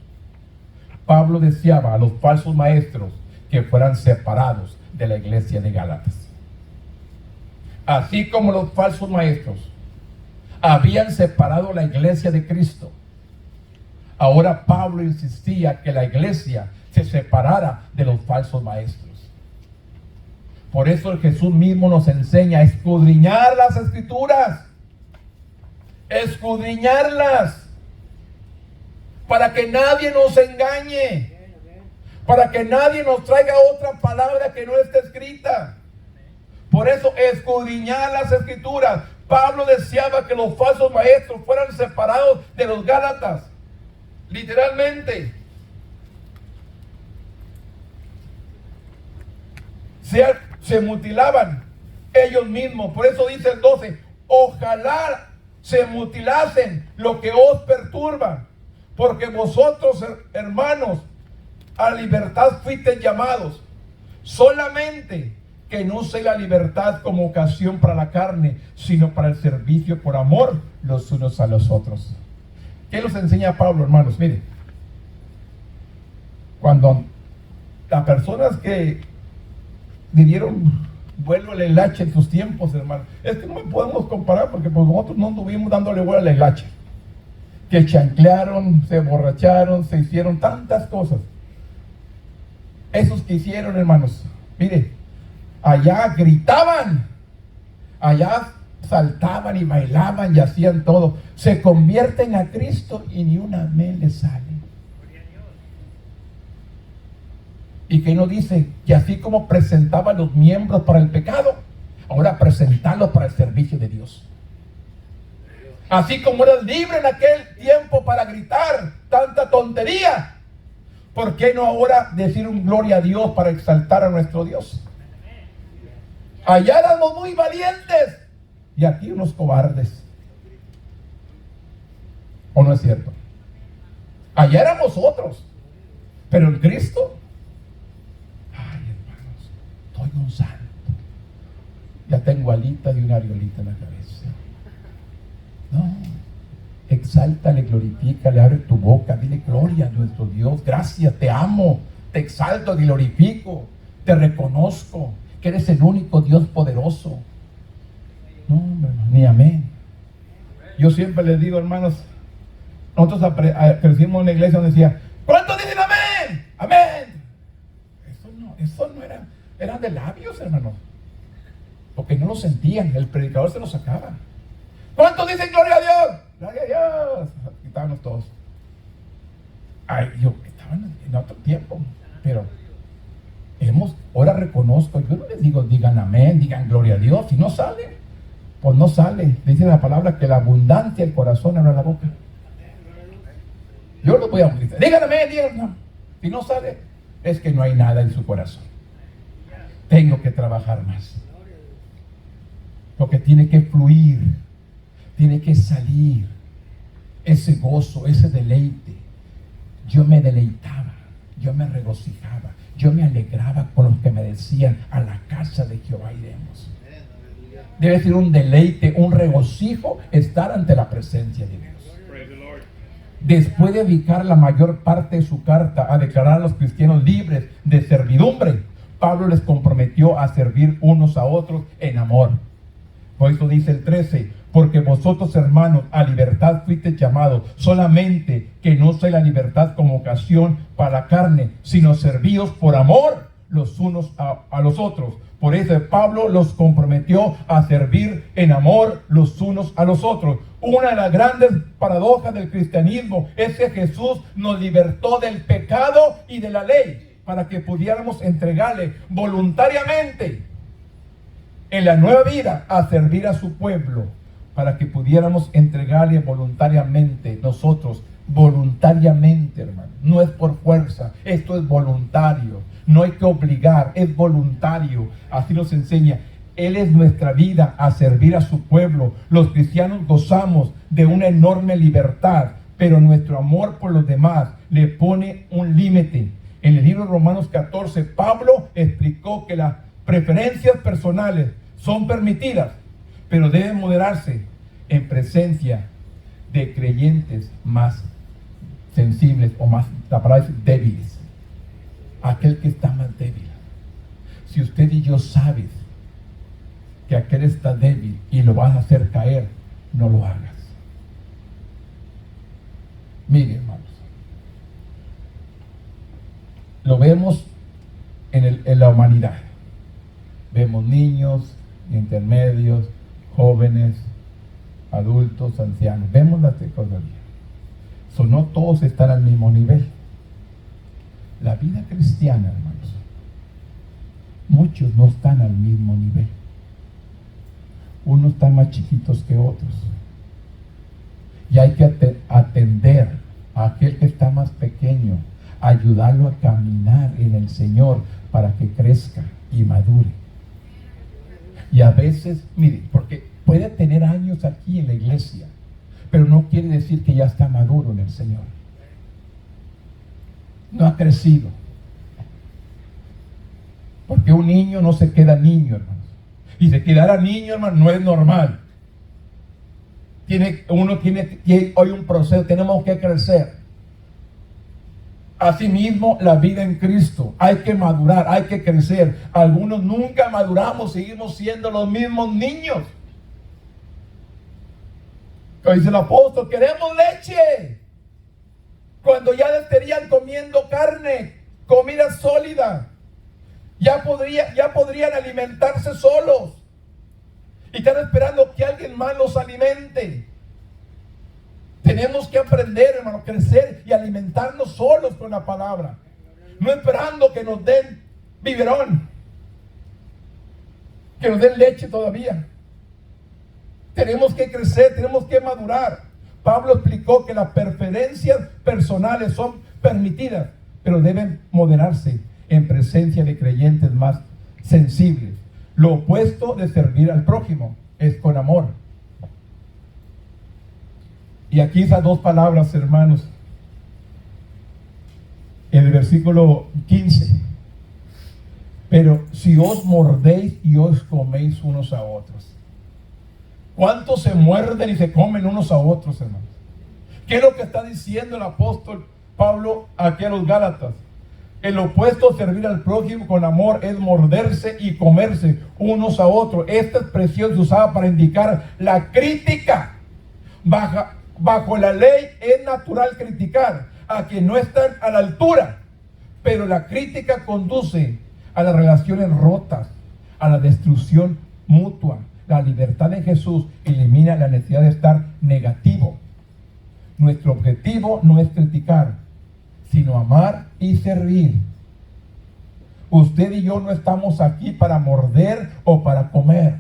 Pablo deseaba a los falsos maestros que fueran separados de la iglesia de Gálatas. Así como los falsos maestros habían separado la iglesia de Cristo, ahora Pablo insistía que la iglesia se separara de los falsos maestros. Por eso Jesús mismo nos enseña a escudriñar las escrituras, escudriñarlas, para que nadie nos engañe, para que nadie nos traiga otra palabra que no esté escrita. Por eso escudriñar las escrituras. Pablo deseaba que los falsos maestros fueran separados de los Gálatas, literalmente. Se mutilaban ellos mismos. Por eso dice el 12: ojalá se mutilasen lo que os perturba, porque vosotros, hermanos, a libertad fuisteis llamados, solamente que no sea la libertad como ocasión para la carne, sino para el servicio por amor los unos a los otros. ¿Qué nos enseña Pablo, hermanos? Mire, cuando las personas que dieron vuelo al hilache en sus tiempos, hermanos, es que no me podemos comparar porque pues nosotros no anduvimos dándole vuelo al hilache, que chanclearon, se emborracharon, se hicieron tantas cosas. Esos que hicieron, hermanos, mire, allá gritaban, allá saltaban y bailaban y hacían todo. Se convierten a Cristo y ni un amén les sale. Y que no dice que así como presentaban los miembros para el pecado, ahora presentarlos para el servicio de Dios. Así como eras libre en aquel tiempo para gritar tanta tontería, ¿por qué no ahora decir un gloria a Dios para exaltar a nuestro Dios? Allá éramos muy valientes y aquí unos cobardes. ¿O no es cierto? Allá éramos otros, pero en Cristo, ay, hermanos, estoy un santo. Ya tengo alitas y una areolita en la cabeza. No, exáltale, glorifícale, abre tu boca, dile gloria a nuestro Dios, gracias, te amo, te exalto, te glorifico, te reconozco que eres el único Dios poderoso. No, hermano, ni amén. Yo siempre les digo, hermanos, nosotros crecimos en una iglesia donde decía, ¿cuántos dicen amén? Amén. Eso no era, eran de labios, hermanos, porque no lo sentían, el predicador se lo sacaba. ¿Cuántos dicen gloria a Dios? Gloria a Dios. Quitábamos todos. Ay, yo estaban en otro tiempo, pero ahora reconozco, yo no les digo digan amén, digan gloria a Dios, si no sale, pues no sale. Dice la palabra que la abundancia del corazón abre la boca. Yo los voy a gritar, digan amén, digan no. Si no sale, es que no hay nada en su corazón. tengo que trabajar más. Porque tiene que fluir, tiene que salir ese gozo, ese deleite. Yo me deleitaba, yo me regocijaba, yo me alegraba con los que me decían: a la casa de Jehová iremos. Debe ser un deleite, un regocijo estar ante la presencia de Dios. Después de dedicar la mayor parte de su carta a declarar a los cristianos libres de servidumbre, Pablo les comprometió a servir unos a otros en amor. Por eso dice el 13: porque vosotros, hermanos, a libertad fuisteis llamados, solamente que no sea la libertad como ocasión para la carne, sino servíos por amor los unos a los otros. Por eso Pablo los comprometió a servir en amor los unos a los otros. Una de las grandes paradojas del cristianismo es que Jesús nos libertó del pecado y de la ley para que pudiéramos entregarle voluntariamente en la nueva vida a servir a su pueblo, para que pudiéramos entregarle voluntariamente nosotros, voluntariamente, hermano. No es por fuerza, esto es voluntario. No hay que obligar, es voluntario. Así nos enseña. Él es nuestra vida a servir a su pueblo. Los cristianos gozamos de una enorme libertad, pero nuestro amor por los demás le pone un límite. En el libro de Romanos 14, Pablo explicó que las preferencias personales son permitidas, pero deben moderarse en presencia de creyentes más sensibles, o más, la palabra es débiles. Aquel que está más débil. Si usted y yo sabes que aquel está débil y lo vas a hacer caer, no lo hagas. Mire, hermanos, lo vemos en la humanidad. Vemos niños, intermedios, jóvenes, adultos, ancianos. Vemos las categorías. No todos están al mismo nivel. La vida cristiana, hermanos, muchos no están al mismo nivel. Unos están más chiquitos que otros. Y hay que atender a aquel que está más pequeño, ayudarlo a caminar en el Señor para que crezca y madure. Y a veces, mire, porque puede tener años aquí en la iglesia, pero no quiere decir que ya está maduro en el Señor. No ha crecido. Porque un niño no se queda niño, hermanos. Y se quedara niño, hermano, no es normal. Uno tiene hoy un proceso, tenemos que crecer. Asimismo, la vida en Cristo, hay que madurar, hay que crecer. Algunos nunca maduramos, seguimos siendo los mismos niños. Como dice el apóstol, queremos leche, cuando ya estarían comiendo carne, comida sólida. Ya podrían alimentarse solos. Y están esperando que alguien más los alimente. Tenemos que aprender, hermano, crecer y alimentarnos solos con la palabra. No esperando que nos den biberón, que nos den leche todavía. Tenemos que crecer, tenemos que madurar. Pablo explicó que las preferencias personales son permitidas, pero deben moderarse en presencia de creyentes más sensibles. Lo opuesto de servir al prójimo es con amor. Y aquí esas dos palabras, hermanos, en el versículo 15. Pero si os mordéis y os coméis unos a otros. ¿Cuántos se muerden y se comen unos a otros, hermanos? ¿Qué es lo que está diciendo el apóstol Pablo aquí a los Gálatas? El opuesto a servir al prójimo con amor es morderse y comerse unos a otros. Esta expresión se usaba para indicar la crítica. Bajo la ley es natural criticar a quienes no están a la altura, pero la crítica conduce a las relaciones rotas, a la destrucción mutua. La libertad de Jesús elimina la necesidad de estar negativo. Nuestro objetivo no es criticar, sino amar y servir. Usted y yo no estamos aquí para morder o para comer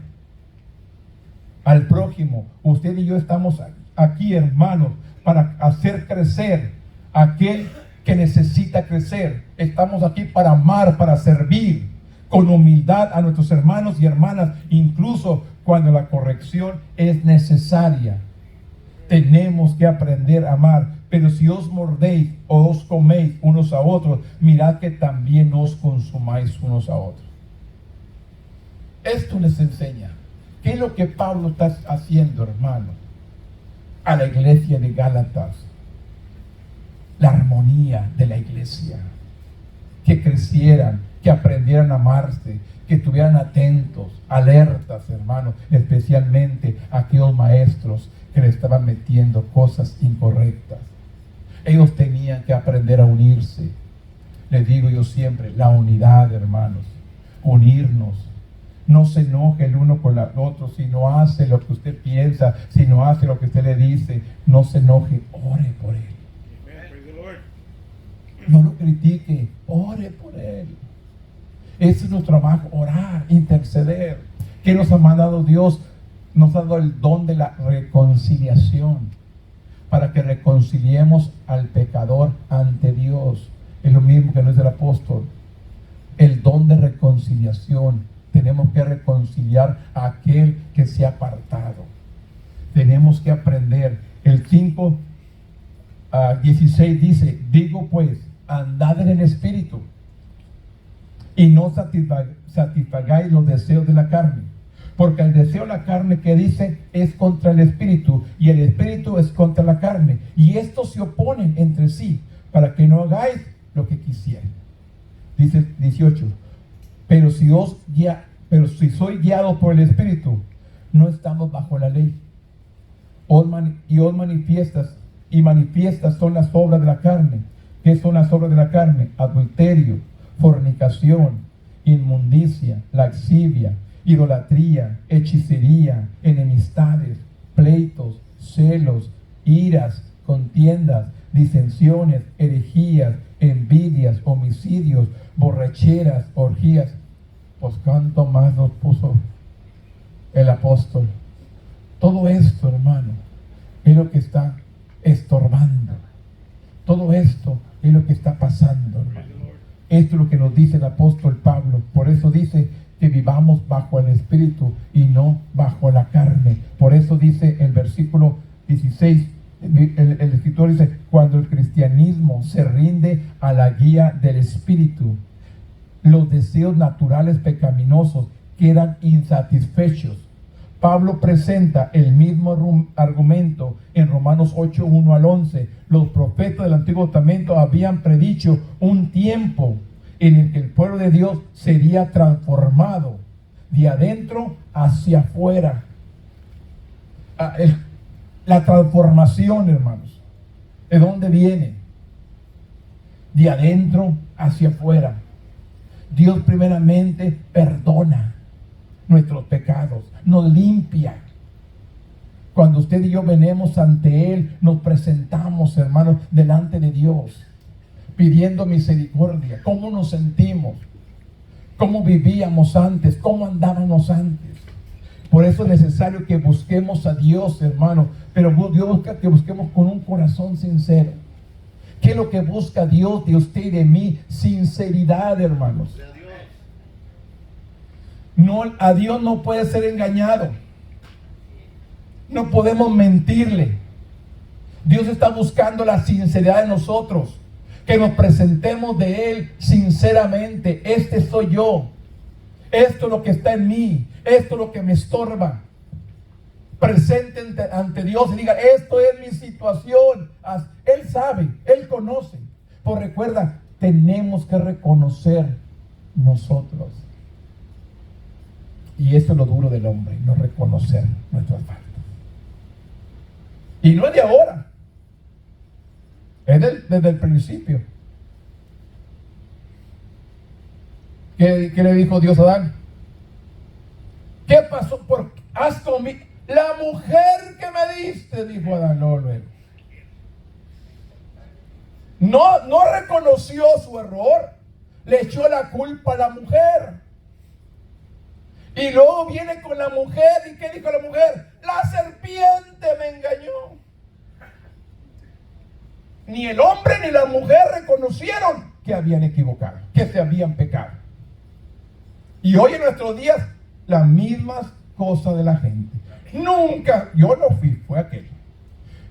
al prójimo. Usted y yo estamos aquí, hermanos, para hacer crecer a aquel que necesita crecer. Estamos aquí para amar, para servir, con humildad a nuestros hermanos y hermanas, incluso cuando la corrección es necesaria. Tenemos que aprender a amar. Pero si os mordéis o os coméis unos a otros, mirad que también os consumáis unos a otros. Esto les enseña. ¿Qué es lo que Pablo está haciendo, hermano? A la iglesia de Gálatas. La armonía de la iglesia. Que crecieran, que aprendieran a amarse, que estuvieran atentos, alertas, hermano, especialmente a aquellos maestros que le estaban metiendo cosas incorrectas. Ellos tenían que aprender a unirse. Les digo yo siempre, la unidad, hermanos, unirnos. No se enoje el uno con el otro. Si no hace lo que usted piensa, si no hace lo que usted le dice, no se enoje, ore por él. No lo critique, ore por él. Ese es nuestro trabajo, orar, interceder. ¿Qué nos ha mandado Dios? Nos ha dado el don de la reconciliación, para que reconciliemos al pecador ante Dios. Es lo mismo que nos dice el apóstol. El don de reconciliación. Tenemos que reconciliar a aquel que se ha apartado. Tenemos que aprender. El 5:16 dice: digo pues, andad en el Espíritu y no satisfagáis los deseos de la carne. Porque el deseo de la carne, que dice, es contra el Espíritu, y el Espíritu es contra la carne, y estos se oponen entre sí, para que no hagáis lo que quisieran. Dice 18: pero si soy guiado por el Espíritu, no estamos bajo la ley. Manifiestas son las obras de la carne. ¿Qué son las obras de la carne? Adulterio, fornicación, inmundicia, lascivia, idolatría, hechicería, enemistades, pleitos, celos, iras, contiendas, disensiones, herejías, envidias, homicidios, borracheras, orgías. Pues cuánto más nos puso el apóstol. Todo esto, hermano, es lo que está estorbando. Todo esto es lo que está pasando, hermano. Esto es lo que nos dice el apóstol Pablo. Por eso dice que vivamos bajo el Espíritu y no bajo la carne. Por eso dice el versículo 16, el escritor dice: cuando el cristianismo se rinde a la guía del Espíritu, los deseos naturales pecaminosos quedan insatisfechos. Pablo presenta el mismo argumento en Romanos 8:1 al 11. Los profetas del Antiguo Testamento habían predicho un tiempo en el que el pueblo de Dios sería transformado de adentro hacia afuera. La transformación, hermanos, ¿de dónde viene? De adentro hacia afuera. Dios primeramente perdona nuestros pecados, nos limpia. Cuando usted y yo venimos ante Él, nos presentamos, hermanos, delante de Dios, pidiendo misericordia. ¿Cómo nos sentimos? ¿Cómo vivíamos antes? ¿Cómo andábamos antes? Por eso es necesario que busquemos a Dios, hermano. Pero Dios busca que busquemos con un corazón sincero. ¿Qué es lo que busca Dios de usted y de mí? Sinceridad, hermanos. No, a Dios no puede ser engañado. No podemos mentirle. Dios está buscando la sinceridad de nosotros. Que nos presentemos de Él sinceramente. Este soy yo. Esto es lo que está en mí. Esto es lo que me estorba. Presente ante Dios y diga: esto es mi situación. Él sabe, Él conoce. Pues recuerda, tenemos que reconocer nosotros. Y esto es lo duro del hombre, no reconocer nuestras faltas. Y no es de ahora. Es desde el principio. ¿Qué le dijo Dios a Adán? ¿Qué pasó? Haz conmigo. La mujer que me diste, dijo Adán. No reconoció su error. Le echó la culpa a la mujer. Y luego viene con la mujer. ¿Y qué dijo la mujer? La serpiente me engañó. Ni el hombre ni la mujer reconocieron que habían equivocado, que se habían pecado. Y hoy en nuestros días, las mismas cosas de la gente. Nunca, yo no fui, fue aquel.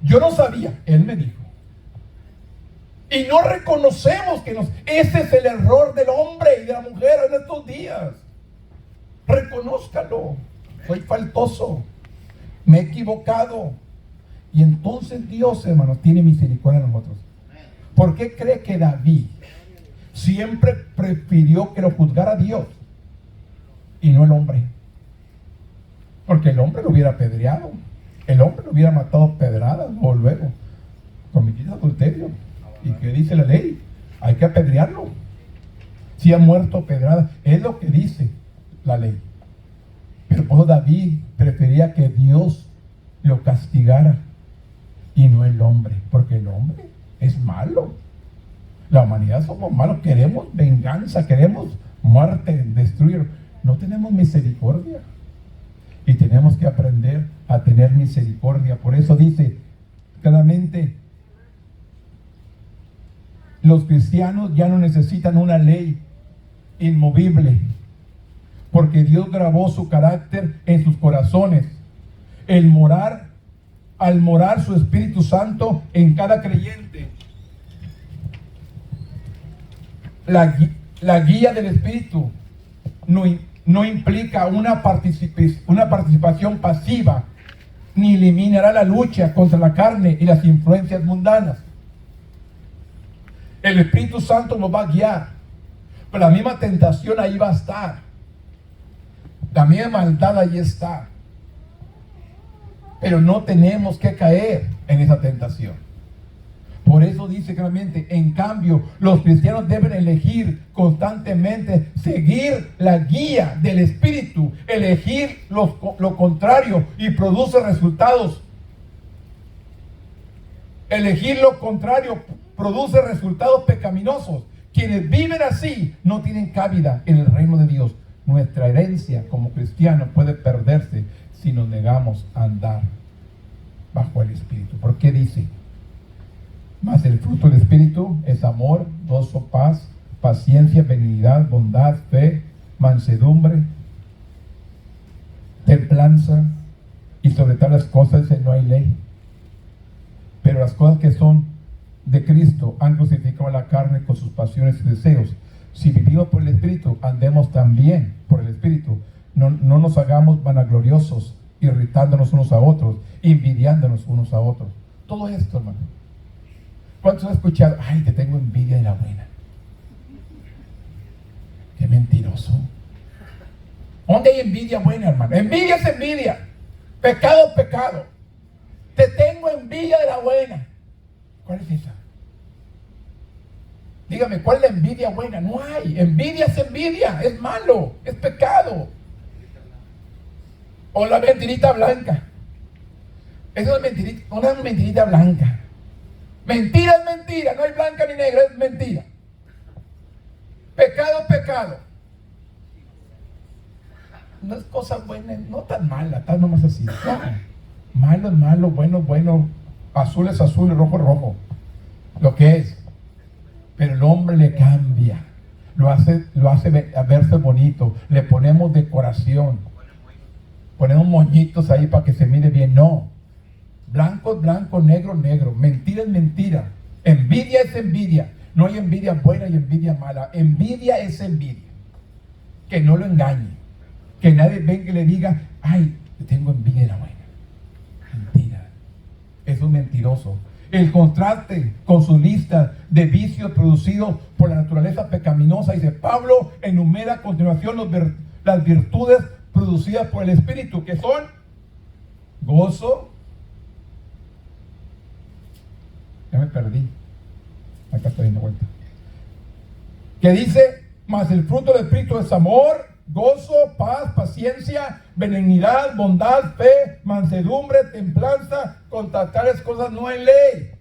Yo no sabía, él me dijo. Y no reconocemos que ese es el error del hombre y de la mujer en estos días. Reconózcalo. Soy faltoso. Me he equivocado. Y entonces Dios, hermanos, tiene misericordia de nosotros. ¿Por qué cree que David siempre prefirió que lo juzgara Dios y no el hombre? Porque el hombre lo hubiera apedreado. El hombre lo hubiera matado pedradas o luego cometido adulterio. ¿Y qué dice la ley? Hay que apedrearlo. Si ha muerto pedrada, es lo que dice la ley. Pero por eso David prefería que Dios lo castigara y no el hombre, porque el hombre es malo. La humanidad somos malos, queremos venganza, queremos muerte, destruir. No tenemos misericordia. Y tenemos que aprender a tener misericordia. Por eso dice claramente, los cristianos ya no necesitan una ley inmovible, porque Dios grabó su carácter en sus corazones. Al morar su Espíritu Santo en cada creyente. La guía del Espíritu no implica una participación pasiva, ni eliminará la lucha contra la carne y las influencias mundanas. El Espíritu Santo nos va a guiar, pero la misma tentación ahí va a estar. La misma maldad ahí está. Pero no tenemos que caer en esa tentación. Por eso dice claramente, en cambio, los cristianos deben elegir constantemente, seguir la guía del Espíritu, elegir lo contrario y produce resultados. Elegir lo contrario produce resultados pecaminosos. Quienes viven así no tienen cabida en el reino de Dios. Nuestra herencia como cristianos puede perderse si nos negamos a andar bajo el Espíritu. ¿Por qué dice? Mas el fruto del Espíritu es amor, gozo, paz, paciencia, benignidad, bondad, fe, mansedumbre, templanza, y sobre todas las cosas no hay ley. Pero las cosas que son de Cristo han crucificado la carne con sus pasiones y deseos. Si vivimos por el Espíritu, andemos también por el Espíritu. No nos hagamos vanagloriosos, irritándonos unos a otros, envidiándonos unos a otros. Todo esto, hermano. ¿Cuántos han escuchado? Ay, te tengo envidia de la buena. Qué mentiroso. ¿Dónde hay envidia buena, hermano? Envidia es envidia. Pecado es pecado. Te tengo envidia de la buena. ¿Cuál es esa? Dígame, ¿cuál es la envidia buena? No hay. Envidia, es malo, es pecado. O la mentirita blanca. Esa es una mentirita blanca. Mentira es mentira, no hay blanca ni negra, es mentira. Pecado es pecado. No es cosa buena, no tan mala, tan nomás así. No. Malo es malo, bueno es bueno, azul es azul y rojo es rojo. Lo que es. Pero el hombre le cambia, lo hace verse bonito, le ponemos decoración, ponemos moñitos ahí para que se mire bien. No, blanco es blanco, negro es negro, mentira es mentira, envidia es envidia. No hay envidia buena y envidia mala. Envidia es envidia. Que no lo engañe, que nadie venga y le diga, ay, tengo envidia de la buena. Mentira, eso es mentiroso. El contraste con su lista de vicios producidos por la naturaleza pecaminosa, dice Pablo, enumera a continuación las virtudes producidas por el Espíritu, que son gozo. Ya me perdí. Acá estoy dando vuelta. Que dice, mas el fruto del Espíritu es amor, gozo, paz, paciencia, benignidad, bondad, fe, mansedumbre, templanza. Contra tales cosas no hay ley.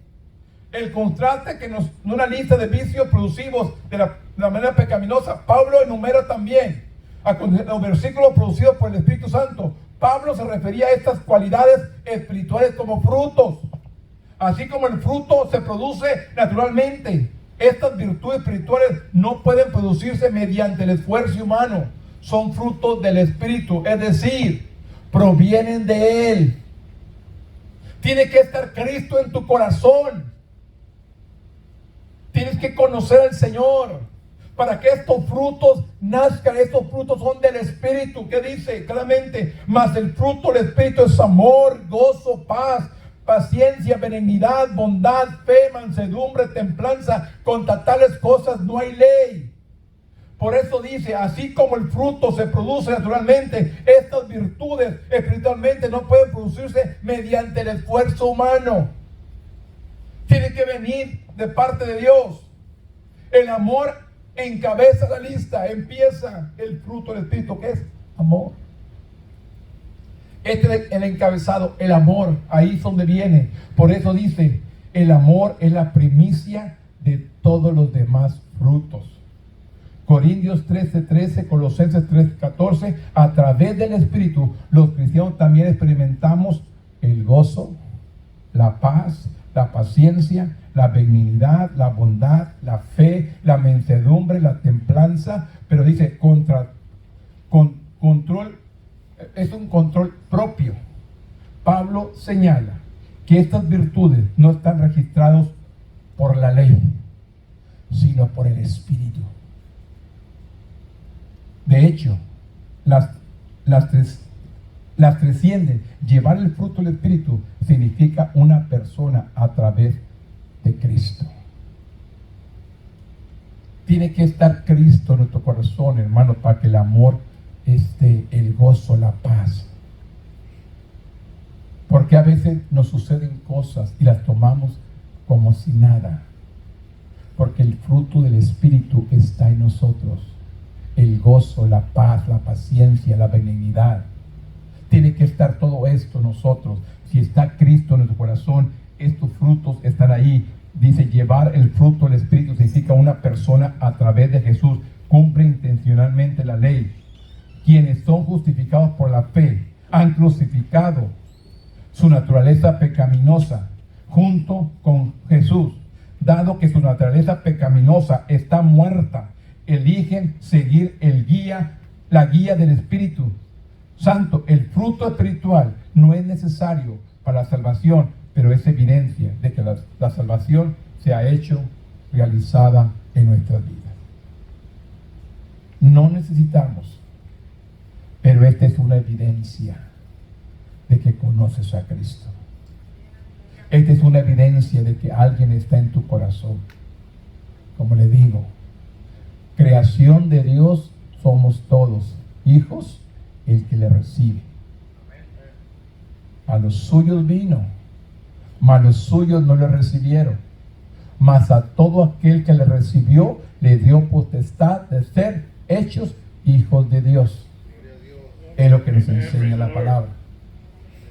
El contraste que nos una lista de vicios producidos de la manera pecaminosa, Pablo enumera también a los versículos producidos por el Espíritu Santo. Pablo se refería a estas cualidades espirituales como frutos. Así como el fruto se produce naturalmente, estas virtudes espirituales no pueden producirse mediante el esfuerzo humano. son frutos del Espíritu, es decir, provienen de Él. Tiene que estar Cristo en tu corazón. Tienes que conocer al Señor para que estos frutos nazcan. Estos frutos son del Espíritu, que dice claramente: mas el fruto del Espíritu es amor, gozo, paz, paciencia, benignidad, bondad, fe, mansedumbre, templanza. Contra tales cosas no hay ley. Por eso dice: así como el fruto se produce naturalmente, estas virtudes espiritualmente no pueden producirse mediante el esfuerzo humano. Tiene que venir de parte de Dios. El amor encabeza la lista. Empieza el fruto del Espíritu, que es amor. Este es el encabezado, el amor. Ahí es donde viene. Por eso dice: el amor es la primicia de todos los demás frutos. Corintios 13:13, Colosenses 3:14. A través del Espíritu, los cristianos también experimentamos el gozo, la paz, la paciencia, la benignidad, la bondad, la fe, la mansedumbre, la templanza. Pero dice control, es un control propio. Pablo señala que estas virtudes no están registradas por la ley, sino por el Espíritu. De hecho, las trascienden. Llevar el fruto del Espíritu significa una persona a través de Cristo. Tiene que estar Cristo en nuestro corazón, hermano, para que el amor esté, el gozo, la paz. Porque a veces nos suceden cosas y las tomamos como si nada. Porque el fruto del Espíritu está en nosotros. El gozo, la paz, la paciencia, la benignidad. Tiene que estar todo esto en nosotros. Si está Cristo en nuestro corazón, estos frutos están ahí. Dice: llevar el fruto del Espíritu significa una persona a través de Jesús cumple intencionalmente la ley. Quienes son justificados por la fe han crucificado su naturaleza pecaminosa junto con Jesús. Dado que su naturaleza pecaminosa está muerta, eligen seguir la guía del Espíritu Santo. El fruto espiritual no es necesario para la salvación, pero es evidencia de que la salvación se ha hecho realizada en nuestras vidas. No necesitamos, pero esta es una evidencia de que conoces a Cristo. Esta es una evidencia de que alguien está en tu corazón. Como le digo, creación de Dios somos todos, hijos, el que le recibe. A los suyos vino, mas los suyos no le recibieron. Mas a todo aquel que le recibió, le dio potestad de ser hechos hijos de Dios. Es lo que nos enseña la palabra.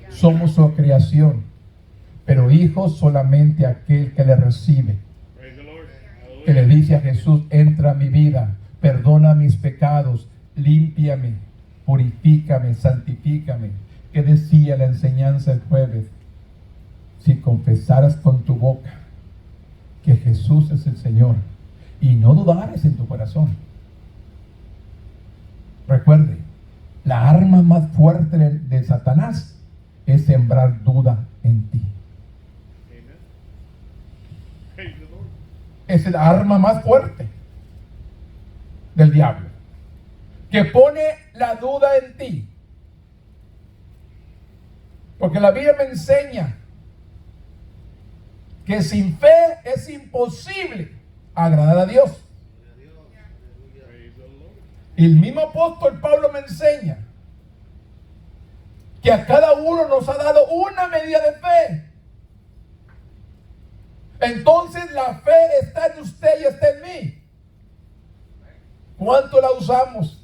Somos su creación, pero hijos solamente aquel que le recibe. Que le dice a Jesús: entra a mi vida, perdona mis pecados, límpiame, purifícame, santifícame. ¿Qué decía la enseñanza el jueves? Si confesaras con tu boca que Jesús es el Señor y no dudares en tu corazón. Recuerde, la arma más fuerte de Satanás es sembrar duda en ti. Es el arma más fuerte del diablo, que pone la duda en ti. Porque la Biblia me enseña que sin fe es imposible agradar a Dios. Y el mismo apóstol Pablo me enseña que a cada uno nos ha dado una medida de fe. Entonces la fe está en usted y está en mí. ¿Cuánto la usamos?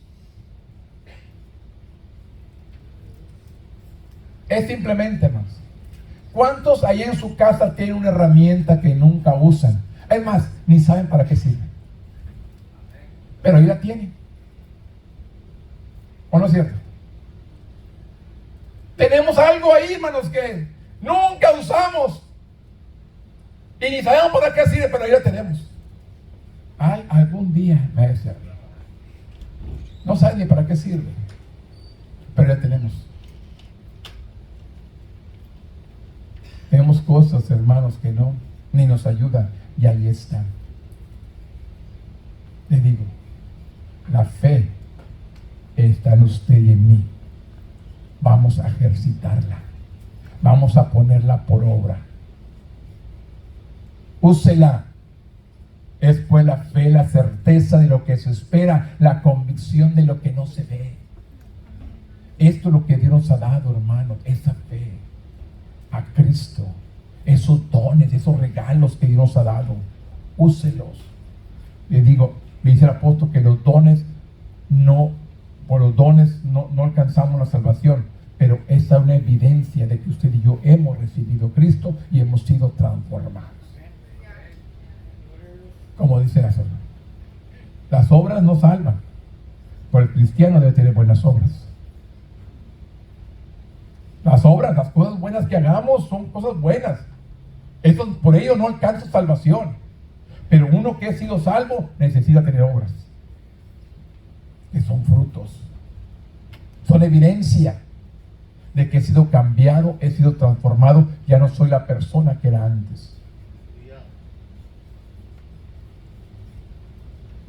Es simplemente, más. ¿Cuántos ahí en su casa tienen una herramienta que nunca usan? Es más, ni saben para qué sirve. Pero ahí la tienen. ¿O no es cierto? Tenemos algo ahí, hermanos, que nunca usamos. Y ni sabemos para qué sirve, pero ahí la tenemos. Ay, algún día me va a decir: No sabe ni para qué sirve, pero ya tenemos. Tenemos cosas, hermanos, que no, ni nos ayudan, y ahí están. Le digo, la fe está en usted y en mí. Vamos a ejercitarla, vamos a ponerla por obra. Úsela. Es pues la fe, la certeza de lo que se espera, la convicción de lo que no se ve. Esto es lo que Dios nos ha dado, hermano, esa fe a Cristo, esos dones, esos regalos que Dios nos ha dado. Úselos. Le digo, le dice el apóstol que los dones por los dones no alcanzamos la salvación, pero esta es una evidencia de que usted y yo hemos recibido a Cristo y hemos sido transformados. Como dice las obras. Las obras no salvan, pero el cristiano debe tener buenas obras. Las obras, las cosas buenas que hagamos son cosas buenas. Por ello no alcanza salvación. Pero uno que ha sido salvo necesita tener obras, que son frutos, son evidencia de que he sido cambiado, he sido transformado, ya no soy la persona que era antes.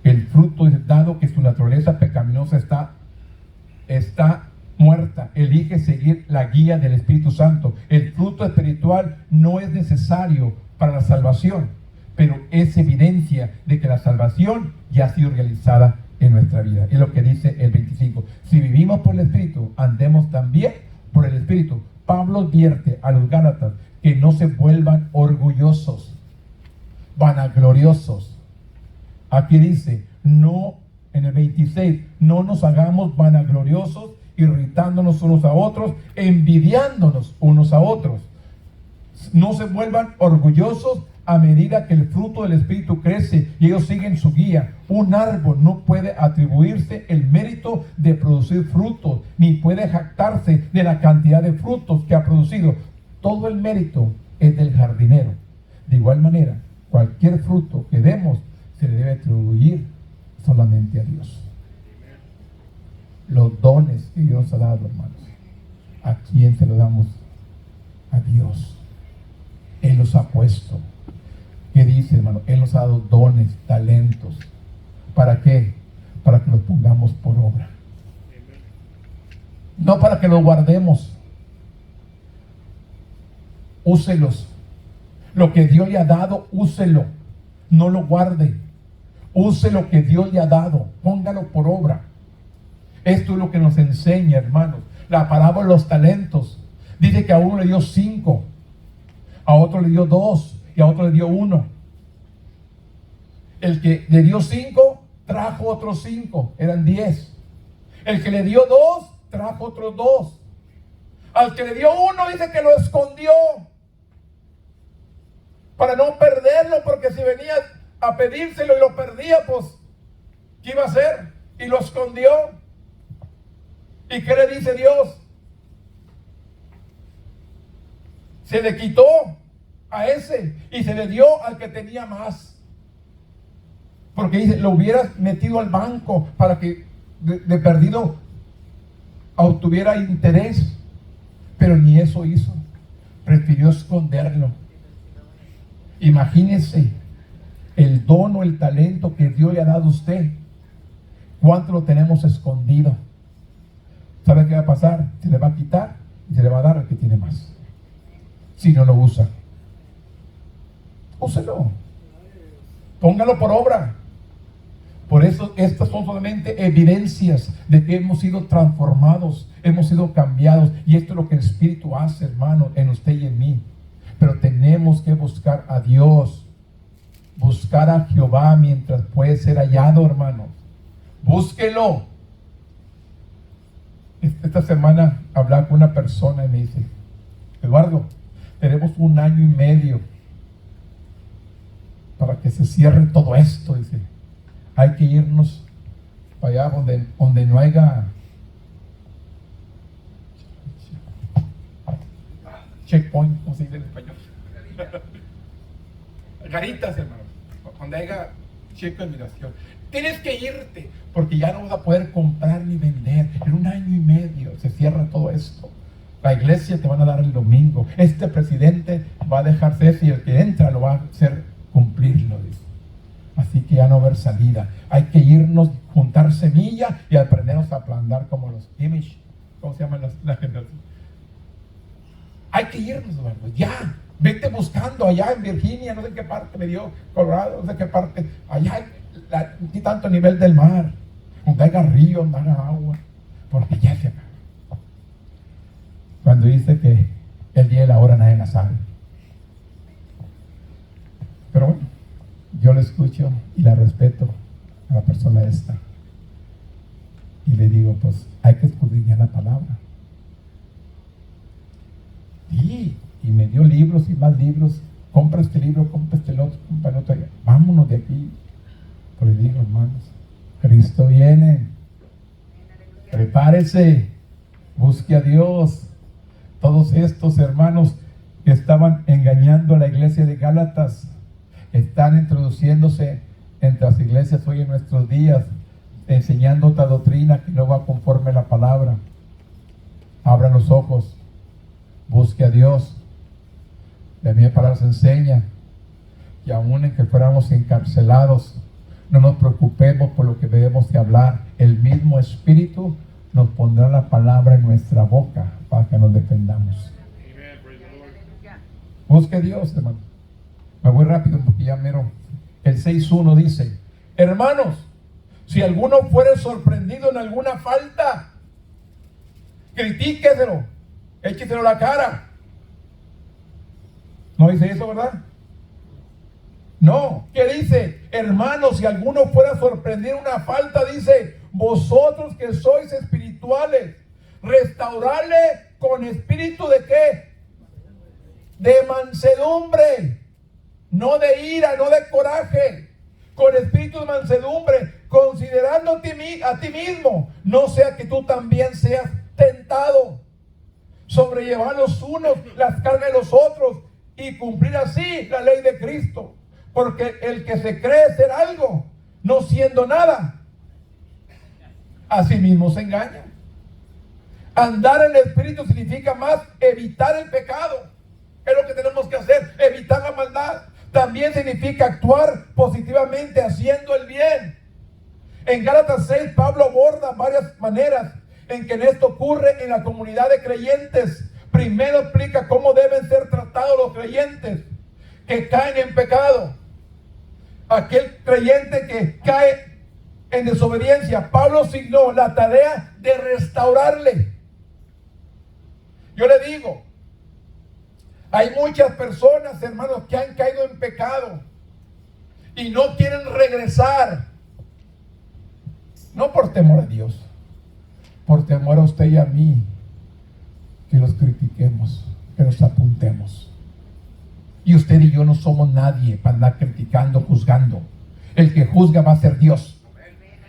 El fruto es dado que su naturaleza pecaminosa está muerta. Elige seguir la guía del Espíritu Santo. El fruto espiritual no es necesario para la salvación, pero es evidencia de que la salvación ya ha sido realizada en nuestra vida. Es lo que dice el 25. Si vivimos por el Espíritu, andemos también por el Espíritu. Pablo advierte a los Gálatas que no se vuelvan orgullosos, vanagloriosos. Aquí dice, no, en el 26, no nos hagamos vanagloriosos, irritándonos unos a otros, envidiándonos unos a otros. No se vuelvan orgullosos a medida que el fruto del Espíritu crece y ellos siguen su guía. Un árbol no puede atribuirse el mérito de producir frutos, ni puede jactarse de la cantidad de frutos que ha producido. Todo el mérito es del jardinero. De igual manera, cualquier fruto que demos se le debe atribuir solamente a Dios. Los dones que Dios ha dado, hermanos, ¿a quién se los damos? A Dios. Él los ha puesto. ¿Qué dice, hermano? Él nos ha dado dones, talentos. ¿Para qué? Para que los pongamos por obra. No para que los guardemos. Úselos. Lo que Dios le ha dado, úselo. No lo guarde. Use lo que Dios le ha dado. Póngalo por obra. Esto es lo que nos enseña, hermanos. La parábola de los talentos. Dice que a uno le dio 5, a otro le dio 2 y a otro le dio 1. El que le dio 5 trajo otros 5, eran 10. El que le dio 2 trajo otros 2. Al que le dio 1 dice que lo escondió para no perderlo, porque si venía a pedírselo y lo perdía, pues ¿qué iba a hacer? Y lo escondió. ¿Y qué le dice Dios? Se le quitó a ese y se le dio al que tenía más, porque dice, lo hubieras metido al banco para que de perdido obtuviera interés, pero ni eso hizo. Prefirió esconderlo. Imagínese el don o el talento que Dios le ha dado a usted. ¿Cuánto lo tenemos escondido? ¿Sabe qué va a pasar? Se le va a quitar y se le va a dar al que tiene más, si no lo usa. Úselo. Póngalo por obra. Por eso estas son solamente evidencias de que hemos sido transformados, hemos sido cambiados. Y esto es lo que el Espíritu hace, hermano, en usted y en mí. Pero tenemos que buscar a Dios. Buscar a Jehová mientras puede ser hallado, hermano. Búsquelo. Esta semana hablaba con una persona y me dice, Eduardo, tenemos 1 año y medio para que se cierre todo esto. Dice, hay que irnos para allá donde no haya checkpoint, ¿cómo se dice en español? Garitas, hermano. Donde haya cheque de admiración. Tienes que irte, porque ya no vas a poder comprar ni vender. En 1 año y medio se cierra todo esto. La iglesia te van a dar el domingo. Este presidente va a dejarse eso y el que entra lo va a hacer cumplirlo, dice. Así que ya no va a haber salida. Hay que irnos, juntar semilla y aprendernos a plantar como los Amish. ¿Cómo se llaman las generaciones? Hay que irnos, hermanos, ya. Vete buscando allá en Virginia, no sé qué parte me dio, Colorado, no sé qué parte. Allá hay tanto nivel del mar, donde haya río, donde haya agua, porque ya se acaba. Cuando dice que el día y la hora nadie la sabe. Pero bueno, yo la escucho y la respeto a la persona esta. Y le digo, pues hay que escudriñar la palabra. Sí, y me dio libros y más libros. Compra este libro, compra este otro, compra el otro. Vámonos de aquí. Pero le digo, hermanos, Cristo viene. Prepárese, busque a Dios. Todos estos hermanos que estaban engañando a la iglesia de Gálatas están introduciéndose entre las iglesias hoy en nuestros días, enseñando otra doctrina que no va conforme a la palabra. Abran los ojos, busque a Dios. La misma palabra se enseña que aún en que fuéramos encarcelados, no nos preocupemos por lo que debemos de hablar. El mismo Espíritu nos pondrá la palabra en nuestra boca para que nos defendamos. Busque a Dios, hermano. Me voy rápido porque ya mero. El 6.1 dice: hermanos, si alguno fuere sorprendido en alguna falta, critíqueselo, écheselo a la cara. ¿No dice eso, verdad? No. ¿Qué dice? Hermanos, si alguno fuera sorprendido en una falta, dice: vosotros que sois espirituales, restaurarle con espíritu de ¿qué? De mansedumbre, no de ira, no de coraje, con espíritu de mansedumbre, considerando a ti mismo, no sea que tú también seas tentado. Sobrellevar los unos las cargas de los otros y cumplir así la ley de Cristo. Porque el que se cree ser algo, no siendo nada, a sí mismo se engaña. Andar en el Espíritu significa más evitar el pecado. Es lo que tenemos que hacer, evitar la maldad. También significa actuar positivamente haciendo el bien. En Gálatas 6, Pablo aborda varias maneras en que esto ocurre en la comunidad de creyentes. Primero explica cómo deben ser tratados los creyentes que caen en pecado. Aquel creyente que cae en desobediencia, Pablo asignó la tarea de restaurarle. Yo le digo, hay muchas personas, hermanos, que han caído en pecado y no quieren regresar. No por temor a Dios, por temor a usted y a mí, que los critiquemos, que los apuntemos. Y usted y yo no somos nadie para andar criticando, juzgando. El que juzga va a ser Dios.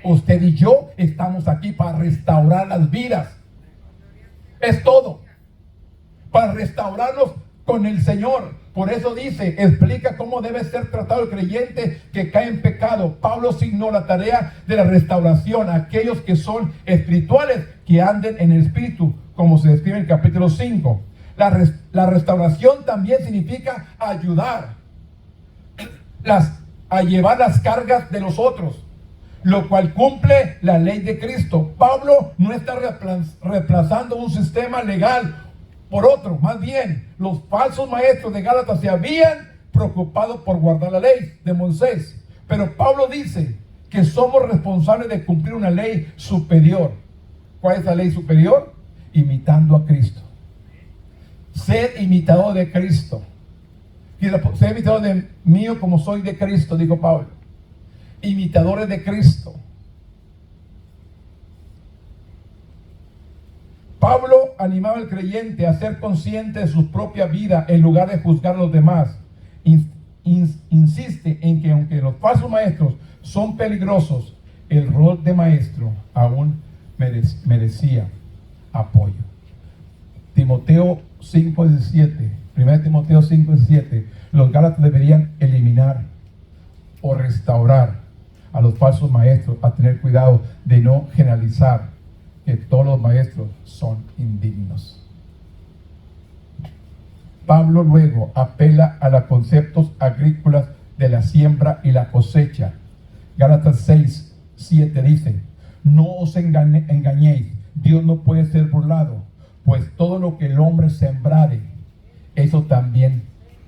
Usted y yo estamos aquí para restaurar las vidas. Es todo. Para restaurarnos con el Señor. Por eso dice, explica cómo debe ser tratado el creyente que cae en pecado. Pablo asignó la tarea de la restauración a aquellos que son espirituales, que anden en el Espíritu, como se describe en el capítulo 5. La restauración también significa ayudar a llevar las cargas de los otros, lo cual cumple la ley de Cristo. Pablo no está reemplazando un sistema legal por otro. Más bien, los falsos maestros de Gálatas se habían preocupado por guardar la ley de Moisés. Pero Pablo dice que somos responsables de cumplir una ley superior. ¿Cuál es la ley superior? Imitando a Cristo. Sed imitador de Cristo. Sed imitador de mío como soy de Cristo, dijo Pablo. Imitadores de Cristo. Pablo animaba al creyente a ser consciente de su propia vida en lugar de juzgar a los demás. Insiste en que aunque los falsos maestros son peligrosos, el rol de maestro aún merecía apoyo. Timoteo 5:17, 1 Timoteo 5:17, los gálatas deberían eliminar o restaurar a los falsos maestros a tener cuidado de no generalizar que todos los maestros son indignos. Pablo luego apela a los conceptos agrícolas de la siembra y la cosecha. Gálatas 6:7 dice: no os engañéis, Dios no puede ser burlado, pues todo lo que el hombre sembrare, eso también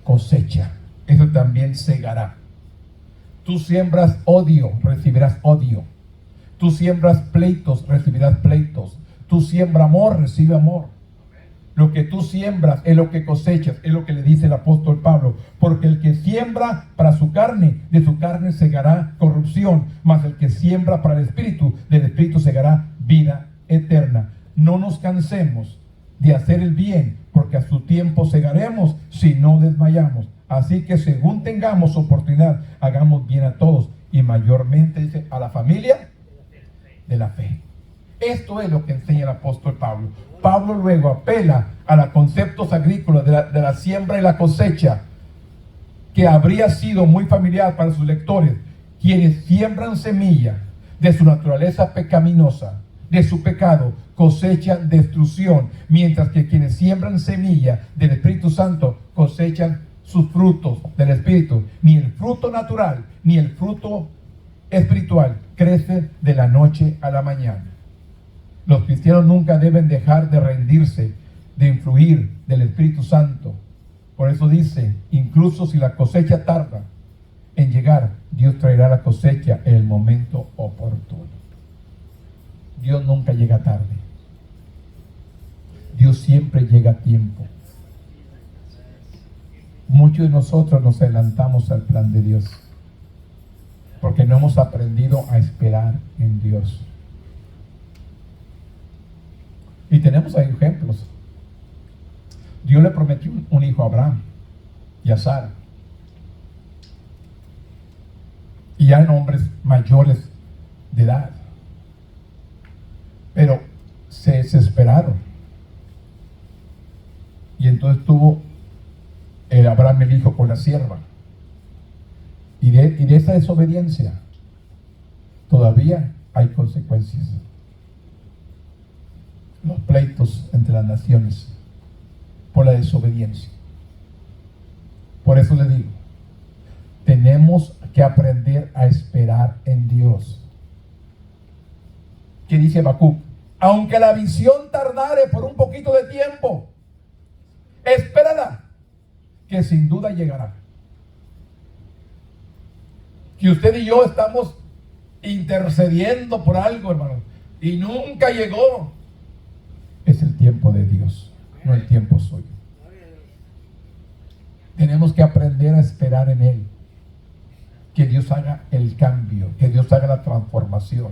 cosecha, eso también segará. Tú siembras odio, recibirás odio. Tú siembras pleitos, recibirás pleitos. Tú siembras amor, recibe amor. Lo que tú siembras es lo que cosechas, es lo que le dice el apóstol Pablo. Porque el que siembra para su carne, de su carne segará corrupción. Mas el que siembra para el espíritu, del espíritu segará vida eterna. No nos cansemos de hacer el bien, porque a su tiempo segaremos si no desmayamos. Así que según tengamos oportunidad, hagamos bien a todos, y mayormente, dice, a la familia de la fe. Esto es lo que enseña el apóstol Pablo. Pablo luego apela a los conceptos agrícolas de la siembra y la cosecha, que habría sido muy familiar para sus lectores. Quienes siembran semilla de su naturaleza pecaminosa, de su pecado, cosechan destrucción, mientras que quienes siembran semilla del Espíritu Santo cosechan sus frutos del Espíritu. Ni el fruto natural, ni el fruto espiritual crece de la noche a la mañana. Los cristianos nunca deben dejar de rendirse, de influir del Espíritu Santo. Por eso dice, incluso si la cosecha tarda en llegar, Dios traerá la cosecha en el momento oportuno. Dios nunca llega tarde. Dios siempre llega a tiempo. Muchos de nosotros nos adelantamos al plan de Dios porque no hemos aprendido a esperar en Dios. Y tenemos ahí ejemplos. Dios le prometió un hijo a Abraham y a Sara. Y ya eran hombres mayores de edad. Pero se desesperaron. Y entonces tuvo Abraham el hijo con la sierva. Y de esa desobediencia todavía hay consecuencias. Los pleitos entre las naciones por la desobediencia. Por eso le digo, tenemos que aprender a esperar en Dios. ¿Qué dice Habacuc? Aunque la visión tardare por un poquito de tiempo, espérala, que sin duda llegará. Que usted y yo estamos intercediendo por algo, hermano, y nunca llegó. Es el tiempo de Dios, no el tiempo suyo. Tenemos que aprender a esperar en Él. Que Dios haga el cambio, que Dios haga la transformación.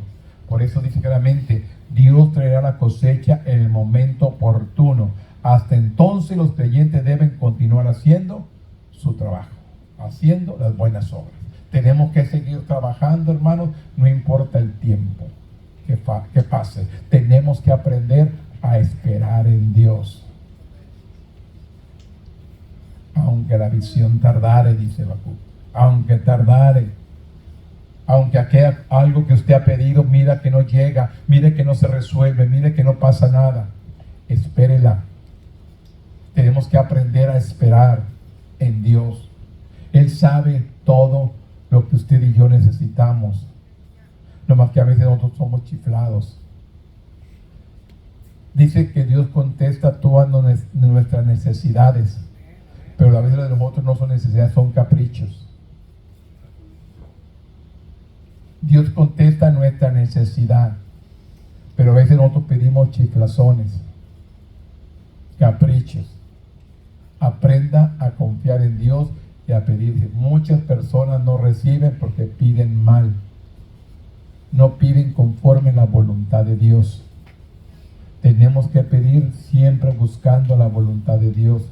Por eso dice claramente, Dios traerá la cosecha en el momento oportuno. Hasta entonces los creyentes deben continuar haciendo su trabajo, haciendo las buenas obras. Tenemos que seguir trabajando, hermanos, no importa el tiempo que pase. Tenemos que aprender a esperar en Dios. Aunque la visión tardare, dice Habacuc, aunque tardare, aunque aquel algo que usted ha pedido, mira que no llega, mire que no se resuelve, mire que no pasa nada, espérela. Tenemos que aprender a esperar en Dios. Él sabe todo lo que usted y yo necesitamos. No más que a veces nosotros somos chiflados. Dice que Dios contesta todas nuestras necesidades, pero a veces de nosotros no son necesidades, son caprichos. Dios contesta nuestra necesidad, pero a veces nosotros pedimos chiflazones, caprichos. Aprenda a confiar en Dios y a pedir. Muchas personas no reciben porque piden mal, no piden conforme a la voluntad de Dios. Tenemos que pedir siempre buscando la voluntad de Dios.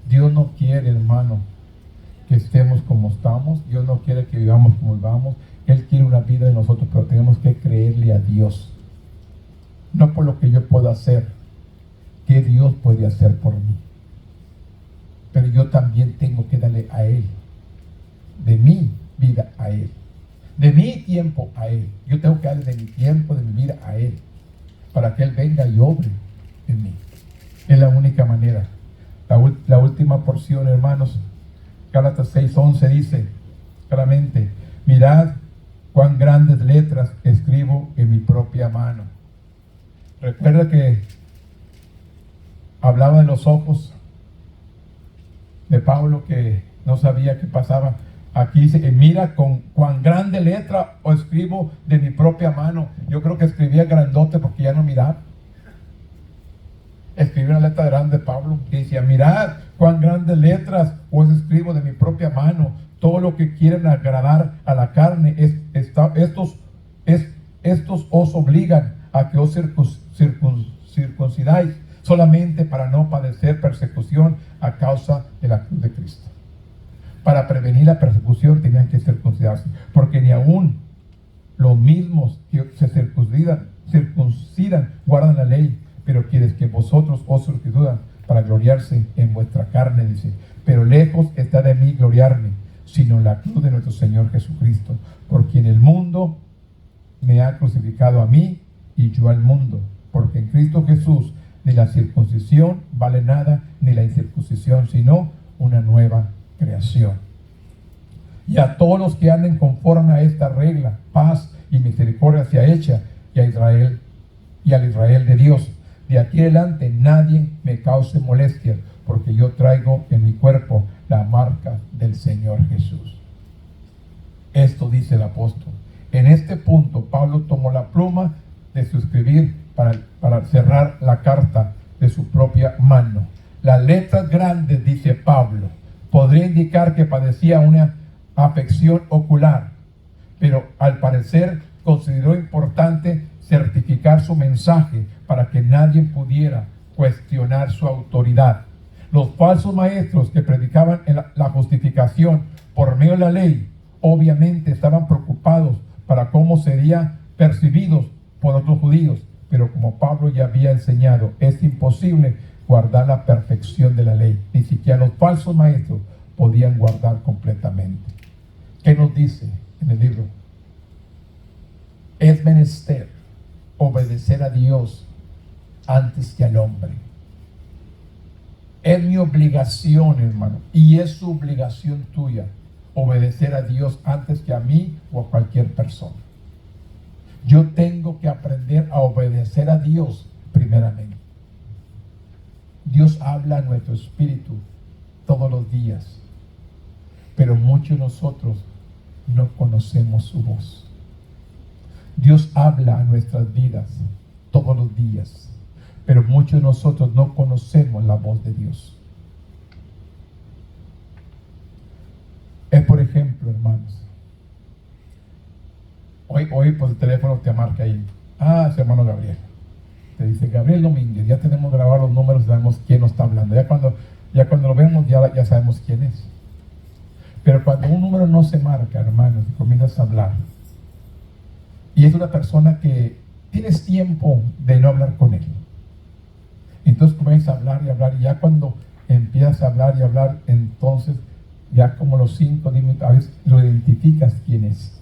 Dios no quiere, hermano, que estemos como estamos. Dios no quiere que vivamos como vivamos. Él quiere una vida de nosotros, pero tenemos que creerle a Dios. No por lo que yo pueda hacer, que Dios puede hacer por mí. Pero yo también tengo que darle a Él, de mi vida a Él. de mi tiempo a Él. Yo tengo que darle de mi tiempo, de mi vida a Él, para que Él venga y obre en mí. Es la única manera. La última porción, hermanos, Gálatas 6:11 dice claramente: mirad cuán grandes letras escribo en mi propia mano. Recuerda que hablaba de los ojos de Pablo, que no sabía qué pasaba. Aquí dice, mira con cuán grande letra o escribo de mi propia mano. Yo creo que escribía grandote porque ya no miraba. Escribí una letra grande de Pablo que decía, mirad cuán grandes letras os escribo de mi propia mano. Todo lo que quieren agradar a la carne, estos os obligan a que os circuncidáis solamente para no padecer persecución a causa de la cruz de Cristo. Para prevenir la persecución tenían que circuncidarse, porque ni aún los mismos que se circuncidan guardan la ley, pero quieres que vosotros os circuncidan para gloriarse en vuestra carne, dice. Pero lejos está de mí gloriarme, sino en la cruz de nuestro Señor Jesucristo, por quien el mundo me ha crucificado a mí y yo al mundo, porque en Cristo Jesús ni la circuncisión vale nada, ni la incircuncisión, sino una nueva creación. Y a todos los que anden conforme a esta regla, paz y misericordia sea hecha, y a Israel y al Israel de Dios. De aquí adelante nadie me cause molestias, porque yo traigo en mi cuerpo la marca del Señor Jesús. Esto dice el apóstol. En este punto Pablo tomó la pluma de su escribir para cerrar la carta de su propia mano. Las letras grandes, dice Pablo, podría indicar que padecía una afección ocular, pero al parecer consideró importante certificar su mensaje para que nadie pudiera cuestionar su autoridad. Los falsos maestros que predicaban la justificación por medio de la ley, obviamente estaban preocupados para cómo serían percibidos por otros judíos, pero como Pablo ya había enseñado, es imposible guardar la perfección de la ley. Ni siquiera los falsos maestros podían guardar completamente. ¿Qué nos dice en el libro? Es menester obedecer a Dios antes que al hombre. Es mi obligación, hermano, y es su obligación tuya, obedecer a Dios antes que a mí o a cualquier persona. Yo tengo que aprender a obedecer a Dios primeramente. Dios habla a nuestro espíritu todos los días, pero muchos de nosotros no conocemos su voz. Dios habla a nuestras vidas todos los días, pero muchos de nosotros no conocemos la voz de Dios. Es por ejemplo, hermanos, hoy pues el teléfono te marca ahí, es hermano Gabriel, te dice Gabriel Domínguez, ya tenemos grabados los números, sabemos quién nos está hablando, ya cuando lo vemos ya sabemos quién es. Pero cuando un número no se marca, hermanos, y comienzas a hablar, y es una persona que tienes tiempo de no hablar con él, entonces comienzas a hablar, y ya cuando empiezas a hablar, entonces ya como los 5 minutos, a veces lo identificas quién es,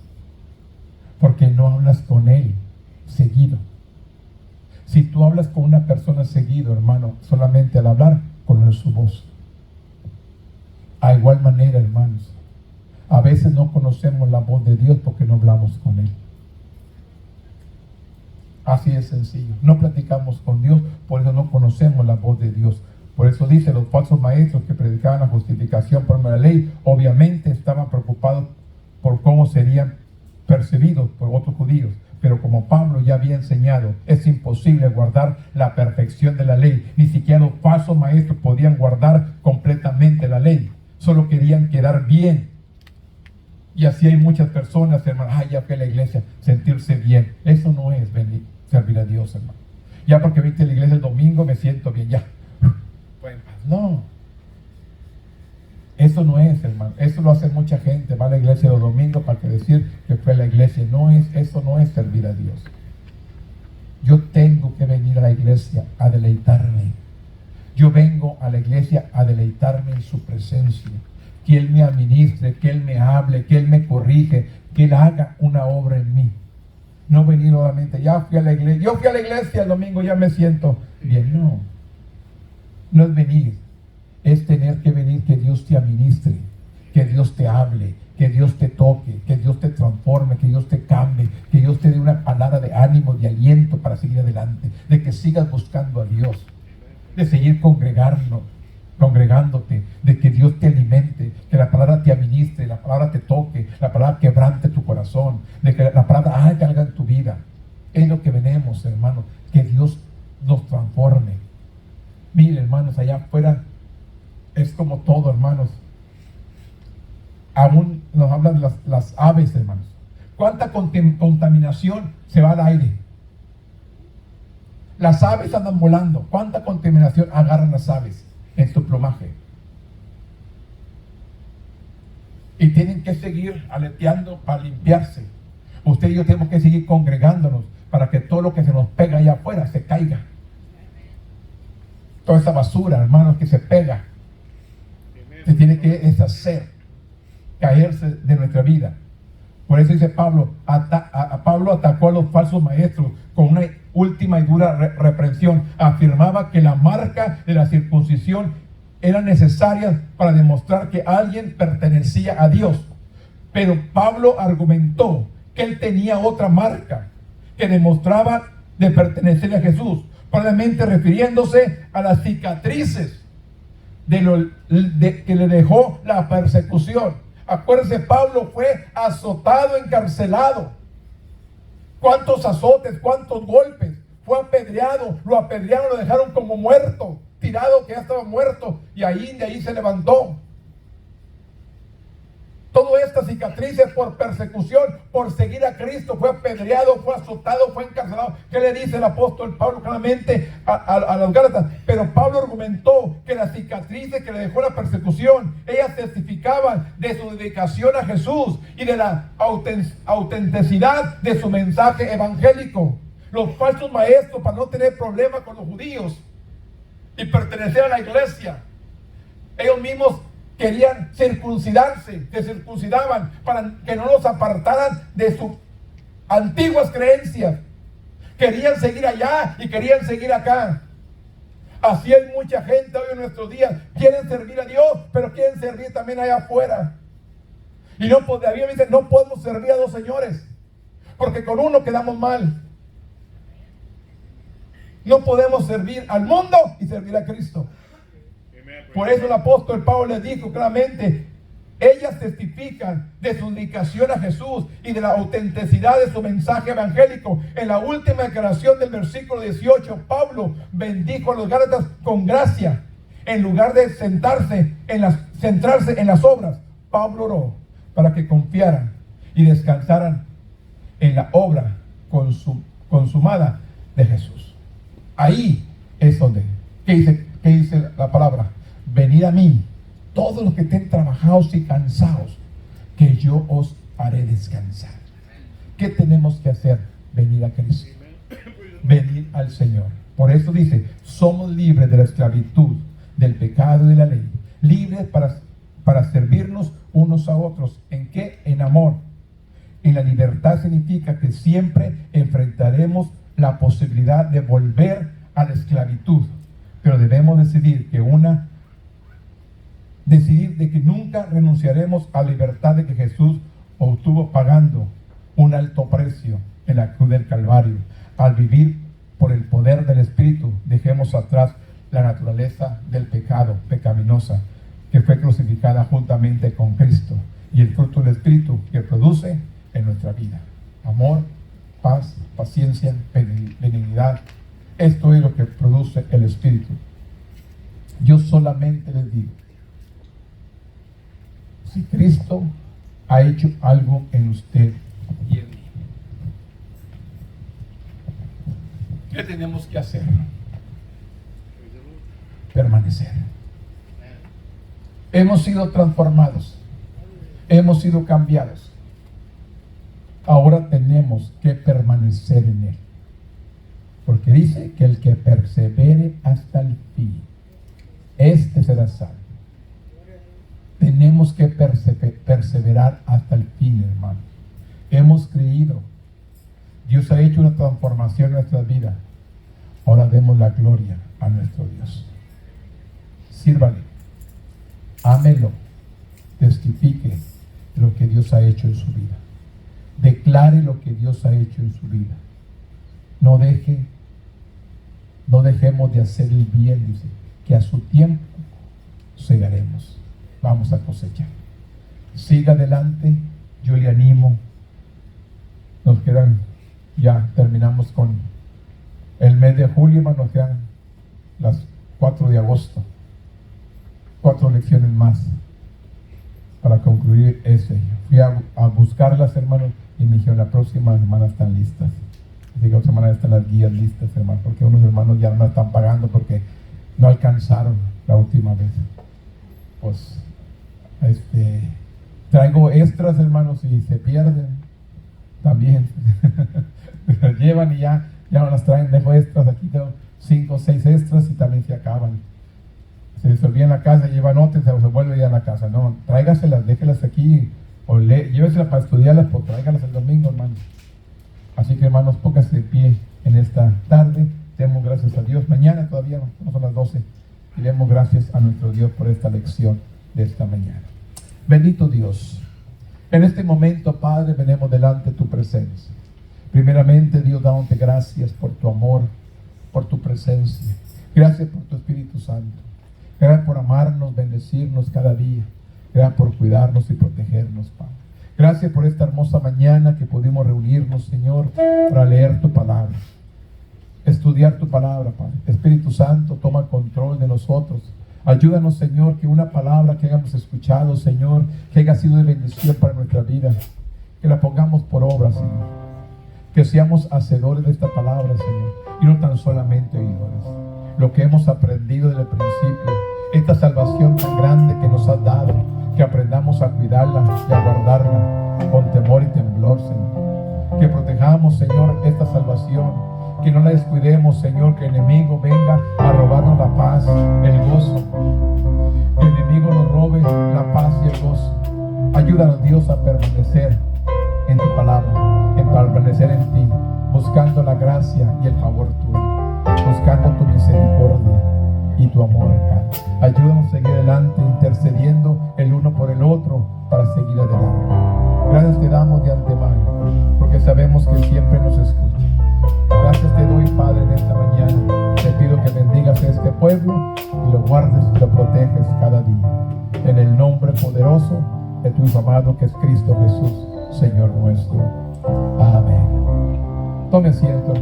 porque no hablas con él seguido. Si tú hablas con una persona seguido, hermano, solamente al hablar, conoces su voz. A igual manera, hermanos, a veces no conocemos la voz de Dios porque no hablamos con Él. Así de sencillo. No platicamos con Dios, por eso no conocemos la voz de Dios. Por eso dice, los falsos maestros que predicaban la justificación por la ley, obviamente estaban preocupados por cómo serían percibidos por otros judíos. Pero como Pablo ya había enseñado, es imposible guardar la perfección de la ley. Ni siquiera los falsos maestros podían guardar completamente la ley. Solo querían quedar bien. Y así hay muchas personas, hermano, ya fui a la iglesia, sentirse bien. Eso no es servir a Dios, hermano. Ya porque viste a la iglesia el domingo, me siento bien, ya. No. Eso no es, hermano. Eso lo hace mucha gente. Va a la iglesia los domingos para decir que fue a la iglesia. Eso no es servir a Dios. Yo tengo que venir a la iglesia a deleitarme. Yo vengo a la iglesia a deleitarme en su presencia. Que Él me administre, que Él me hable, que Él me corrige, que Él haga una obra en mí. No venir nuevamente, ya fui a la iglesia, yo fui a la iglesia el domingo, ya me siento bien. No, no es venir, es tener que venir, que Dios te administre, que Dios te hable, que Dios te toque, que Dios te transforme, que Dios te cambie, que Dios te dé una palabra de ánimo, de aliento para seguir adelante, de que sigas buscando a Dios, de seguir congregándote, de que Dios te alimente, que la palabra te administre, la palabra te toque, la palabra quebrante tu corazón, de que la palabra haga algo en tu vida. Es lo que venimos, hermanos, que Dios nos transforme. Miren, hermanos, allá afuera es como todo, hermanos. Aún nos hablan de las aves, hermanos. ¿Cuánta contaminación se va al aire? Las aves andan volando. ¿Cuánta contaminación agarran las aves en su plumaje? Y tienen que seguir aleteando para limpiarse. Usted y yo tenemos que seguir congregándonos para que todo lo que se nos pega allá afuera se caiga. Toda esa basura, hermanos, que se pega, se tiene que deshacer, caerse de nuestra vida. Por eso dice Pablo, Pablo atacó a los falsos maestros con una última y dura reprensión. Afirmaba que la marca de la circuncisión era necesaria para demostrar que alguien pertenecía a Dios. Pero Pablo argumentó que él tenía otra marca que demostraba de pertenecer a Jesús, probablemente refiriéndose a las cicatrices que le dejó la persecución. Acuérdense, Pablo fue azotado, encarcelado. ¿Cuántos azotes, cuántos golpes? Fue apedreado, lo apedrearon, lo dejaron como muerto, tirado, que ya estaba muerto, y de ahí se levantó. Todas estas cicatrices por persecución, por seguir a Cristo, fue apedreado, fue azotado, fue encarcelado. ¿Qué le dice el apóstol Pablo claramente a los Gálatas? Pero Pablo argumentó que las cicatrices que le dejó la persecución, ellas testificaban de su dedicación a Jesús y de la autenticidad de su mensaje evangélico. Los falsos maestros, para no tener problemas con los judíos y pertenecer a la iglesia, ellos mismos querían circuncidarse, se circuncidaban para que no los apartaran de sus antiguas creencias. Querían seguir allá y querían seguir acá. Así hay mucha gente hoy en nuestros días. Quieren servir a Dios, pero quieren servir también allá afuera. Y no, pues, la Biblia dice, no podemos servir a dos señores, porque con uno quedamos mal. No podemos servir al mundo y servir a Cristo. Por eso el apóstol Pablo les dijo claramente, ellas testifican de su dedicación a Jesús y de la autenticidad de su mensaje evangélico. En la última declaración del versículo 18, Pablo bendijo a los Gálatas con gracia. En lugar de centrarse en las obras, Pablo oró para que confiaran y descansaran en la obra consumada de Jesús. Ahí es donde, ¿qué dice la palabra? Venid a mí, todos los que estén trabajados y cansados, que yo os haré descansar. ¿Qué tenemos que hacer? Venir a Cristo, venir al Señor. Por eso dice, somos libres de la esclavitud, del pecado y de la ley, libres para servirnos unos a otros. ¿En qué? En amor. En la libertad significa que siempre enfrentaremos la posibilidad de volver a la esclavitud, pero debemos decidir de que nunca renunciaremos a la libertad de que Jesús obtuvo pagando un alto precio en la cruz del Calvario. Al vivir por el poder del Espíritu, dejemos atrás la naturaleza del pecado pecaminosa que fue crucificada juntamente con Cristo, y el fruto del Espíritu que produce en nuestra vida: amor, paz, paciencia, benignidad. Esto es lo que produce el Espíritu. Yo solamente les digo, si Cristo ha hecho algo en usted y en mí, ¿qué tenemos que hacer? Permanecer. Hemos sido transformados, hemos sido cambiados. Ahora tenemos que permanecer en Él, porque dice que el que persevere hasta el fin, este será salvo. Tenemos que perseverar hasta el fin, hermano. Hemos creído. Dios ha hecho una transformación en nuestra vida. Ahora demos la gloria a nuestro Dios. Sírvale. Ámelo. Testifique lo que Dios ha hecho en su vida. Declare lo que Dios ha hecho en su vida. No dejemos de hacer el bien, dice, que a su tiempo segaremos. Vamos a cosechar. Siga adelante, yo le animo. Nos quedan, ya terminamos con el mes de julio, nos quedan las 4 de agosto. 4 lecciones más para concluir ese. Fui a buscarlas, hermanos, y me dijeron, la próxima semana están listas. Así que la otra semana están las guías listas, hermanos, porque unos hermanos ya no me están pagando porque no alcanzaron la última vez. Pues, traigo extras, hermanos, y se pierden también. Las llevan y ya no las traen. Dejo extras, aquí tengo 5 o 6 extras y también se acaban. Se les olvida en la casa, llevan otras, se vuelve ya a la casa. No, tráigaselas, déjelas aquí, o lléveselas para estudiarlas, pues tráigalas el domingo, hermanos. Así que, hermanos, póngase de pie en esta tarde. Demos gracias a Dios. Mañana todavía no son las 12. Y demos gracias a nuestro Dios por esta lección de esta mañana. Bendito Dios. En este momento, Padre, venimos delante de tu presencia. Primeramente, Dios, dándote gracias por tu amor, por tu presencia. Gracias por tu Espíritu Santo. Gracias por amarnos, bendecirnos cada día. Gracias por cuidarnos y protegernos, Padre. Gracias por esta hermosa mañana que pudimos reunirnos, Señor, para leer tu palabra. Estudiar tu palabra, Padre. Espíritu Santo, toma control de nosotros. Ayúdanos, Señor, que una palabra que hayamos escuchado, Señor, que haya sido de bendición para nuestra vida, que la pongamos por obra, Señor. Que seamos hacedores de esta palabra, Señor, y no tan solamente oidores. Lo que hemos aprendido desde el principio, esta salvación tan grande que nos has dado, que aprendamos a cuidarla y a guardarla con temor y temblor, Señor. Que protejamos, Señor, esta salvación. Que no la descuidemos, Señor, que el enemigo venga a robarnos la paz, el gozo. Que el enemigo nos robe la paz y el gozo. Ayúdanos, Dios, a permanecer en tu palabra, en permanecer en ti, buscando la gracia y el favor tuyo, buscando tu misericordia y tu amor, Padre. Ayúdanos a seguir adelante, intercediendo el uno por el otro para seguir adelante. Gracias te damos de antemano, porque sabemos que siempre nos escuchas. Gracias te doy, Padre, en esta mañana. Te pido que bendigas a este pueblo y lo guardes y lo proteges cada día. En el nombre poderoso de tu Hijo amado, que es Cristo Jesús, Señor nuestro. Amén. Tome asiento, hermano.